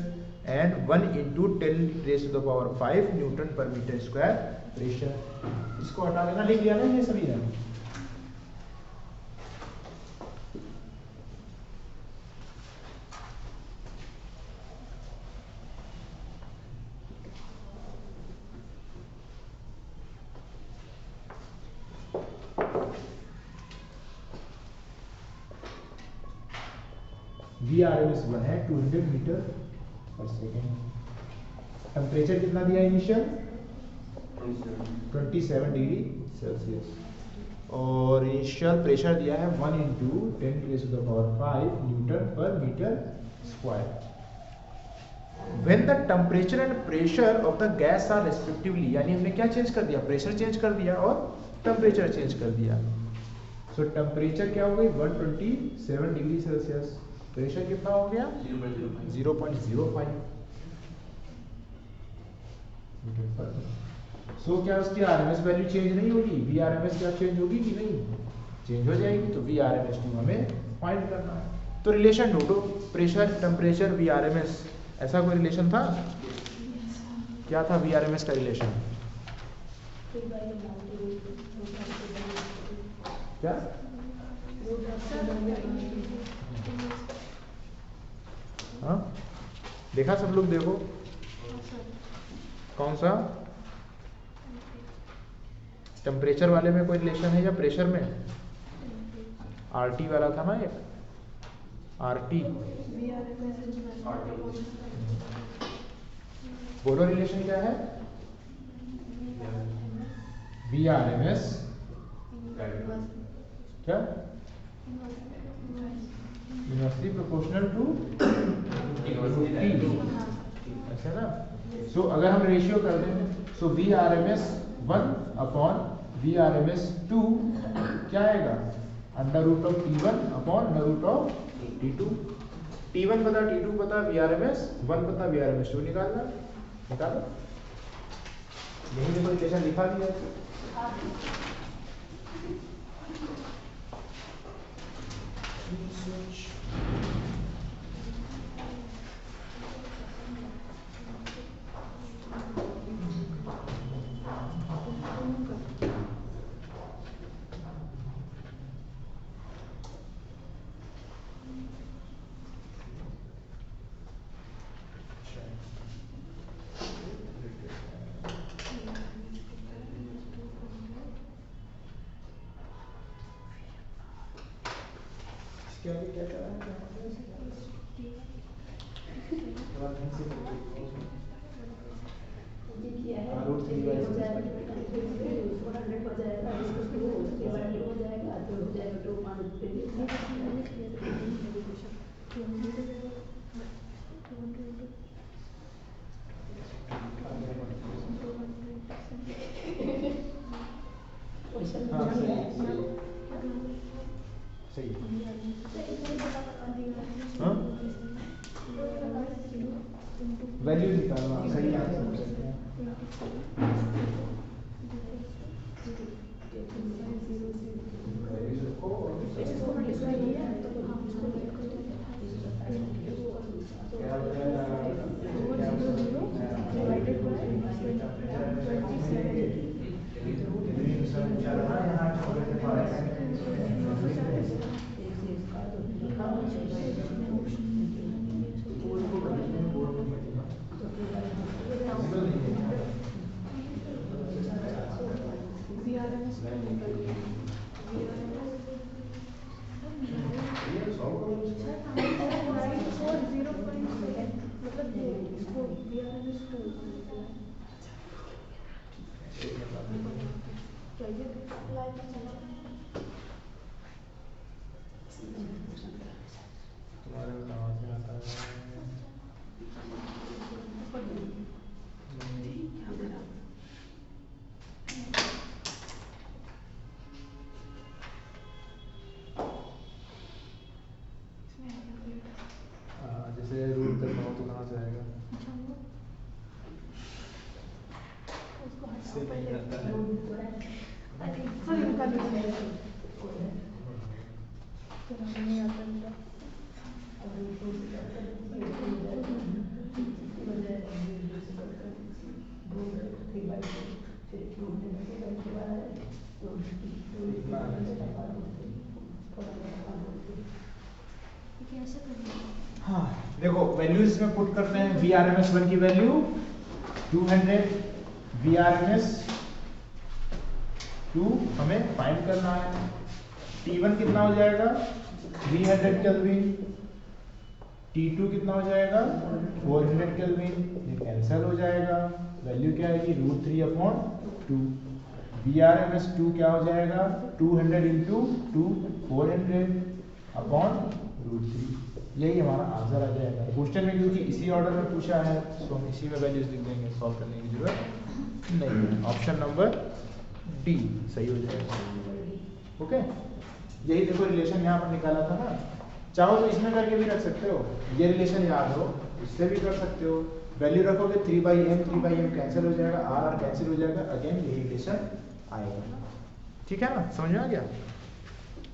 and 1 × 10⁵ newton per meter square pressure. इसको हटा देना, लिख लिया ना ये सभी है। VRMS 1 है 200 मीटर पर सेकेंड। टेम्परेचर कितना दिया इनिशियल 27 डिग्री सेल्सियस, और इनिशियल प्रेशर दिया है 1 × 10⁵ newton per meter square. When the temperature and pressure of the gas are respectively, यानी हमने क्या चेंज कर दिया, प्रेशर चेंज कर दिया और टेम्परेचर चेंज कर दिया। सो टेम्परेचर क्या हो गई 127 डिग्री सेल्सियस, प्रेशर कितना हो गया 0.05। सो क्या उसकी आरएमएस वैल्यू चेंज नहीं होगी, वी आरएमएस क्या चेंज होगी कि नहीं, चेंज हो जाएगी। तो वी आरएमएस टू हमें फाइंड करना है। तो रिलेशन ढूंढो, प्रेशर टेम्परेचर वी आरएमएस, ऐसा कोई रिलेशन था? क्या था वी आरएमएस का रिलेशन? क्या? हाँ देखा सब लोग, देखो कौन सा टेम्परेचर वाले में कोई रिलेशन है या प्रेशर में? आरटी वाला था ना एक, आरटी। बोलो रिलेशन क्या है? वी आर एम एस क्या इनवर्सली प्रोपोर्शनल टू टी, ऐसा ना। सो अगर हम रेशियो कर दें, so V R M S 1 upon V R M S 2 क्या आएगा? अंडर रूट ऑफ T1 अपॉन under root of T2। T1 पता, T2 पता, वी आर एम एस 1 पता, वी आर एम एस 2 निकालना, निकालो। यही देखो रिलेशन लिखा दिया है। क्या क्या कर रहा है? सही हाँ वैल्यू निकालना, सही आंसर। जैसे रूट करना हो तो कहाँ से आएगा? हाँ देखो वैल्यूज इसमें पुट करते हैं। वी आर एम एस 1 की value 200, V R M S 2 हमें फाइंड करना है। T1 कितना हो जाएगा? 300 केल्विन। T2 कितना हो जाएगा? 400 केल्विन। ये कैंसिल हो जाएगा, वैल्यू क्या आएगी? √3/2। वी आर एम एस 2 क्या हो जाएगा? 200 इंटू 2 400 अपॉन √3। यही हमारा आंसर आ जाएगा। क्वेश्चन में क्योंकि इसी ऑर्डर में पूछा है तो हम इसी में वैल्यूज लिख देंगे, सॉल्व करने की जरूरत नहीं है। ऑप्शन नंबर डी सही हो जाएगा। ओके, यही देखो रिलेशन यहाँ पर निकाला था ना। चाहो तो इसमें करके भी रख सकते हो, ये रिलेशन याद हो इससे भी कर सकते हो, वैल्यू रखोगे 3/m कैंसिल हो जाएगा, r कैंसिल हो जाएगा, अगेन यही रिलेशन आएगा। ठीक है ना, समझ में आ गया?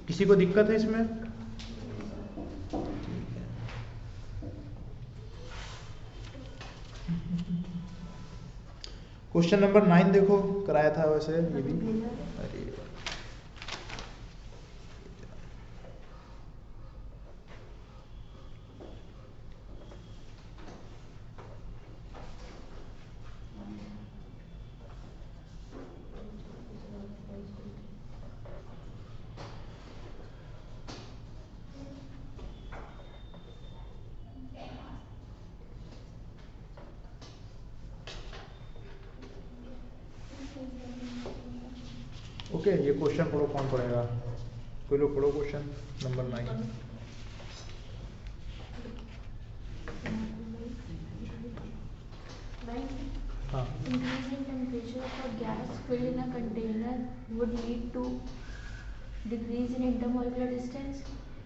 किसी को दिक्कत है इसमें? क्वेश्चन नंबर 9 देखो, कराया था वैसे ये भी। अरे ओके, ये क्वेश्चन पढ़ो, कौन पढ़ेगा? कोई लोग पढ़ो क्वेश्चन नंबर 9। हाँ,
Increasing temperature of a gas filled in a container would lead to decrease in intermolecular distance,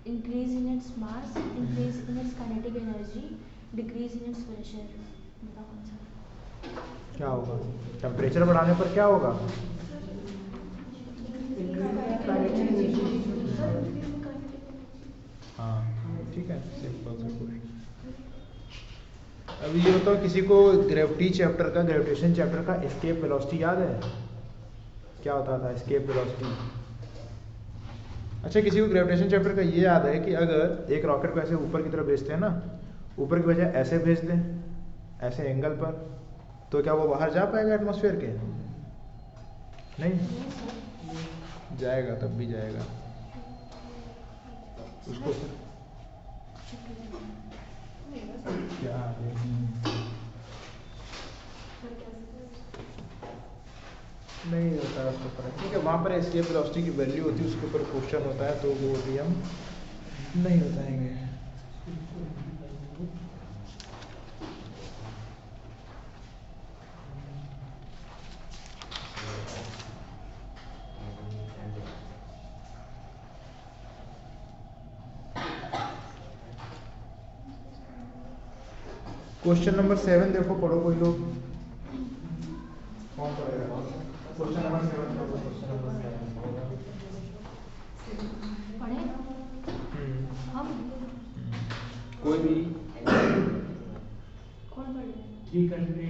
increase in its mass, increase in its kinetic energy, decrease in its pressure. बताओ कौन सा?
क्या होगा? Temperature बढ़ाने पर क्या होगा? हाँ ठीक है, सिंपल सा क्वेश्चन। अभी ये बताओ, किसी को ग्रेविटी चैप्टर का, ग्रेविटेशन चैप्टर का एस्केप वेलोसिटी याद है? क्या होता था एस्केप वेलोसिटी? अच्छा, किसी को ग्रेविटेशन चैप्टर का ये याद है कि अगर एक रॉकेट को ऐसे ऊपर की तरफ भेजते हैं ना, ऊपर की बजाय ऐसे भेज दें, ऐसे एंगल पर, तो क्या वो बाहर जा पाएगा एटमॉस्फेयर के? नहीं जाएगा, तब भी जाएगा उसको। क्या नहीं होता है उसको फर्क, ठीक है। वहाँ पर एस्केप वेलोसिटी की वैल्यू होती है, उसके ऊपर क्वेश्चन होता है, तो वो भी हम नहीं बताएंगे। क्वेश्चन नंबर 7 देखो, पढ़ो कोई लोग, कौन पढ़ेगा? क्वेश्चन नंबर 7 पढ़ो, क्वेश्चन नंबर 7
पढ़े? हम
कोई भी
कौन पढ़े?
3 कंट्री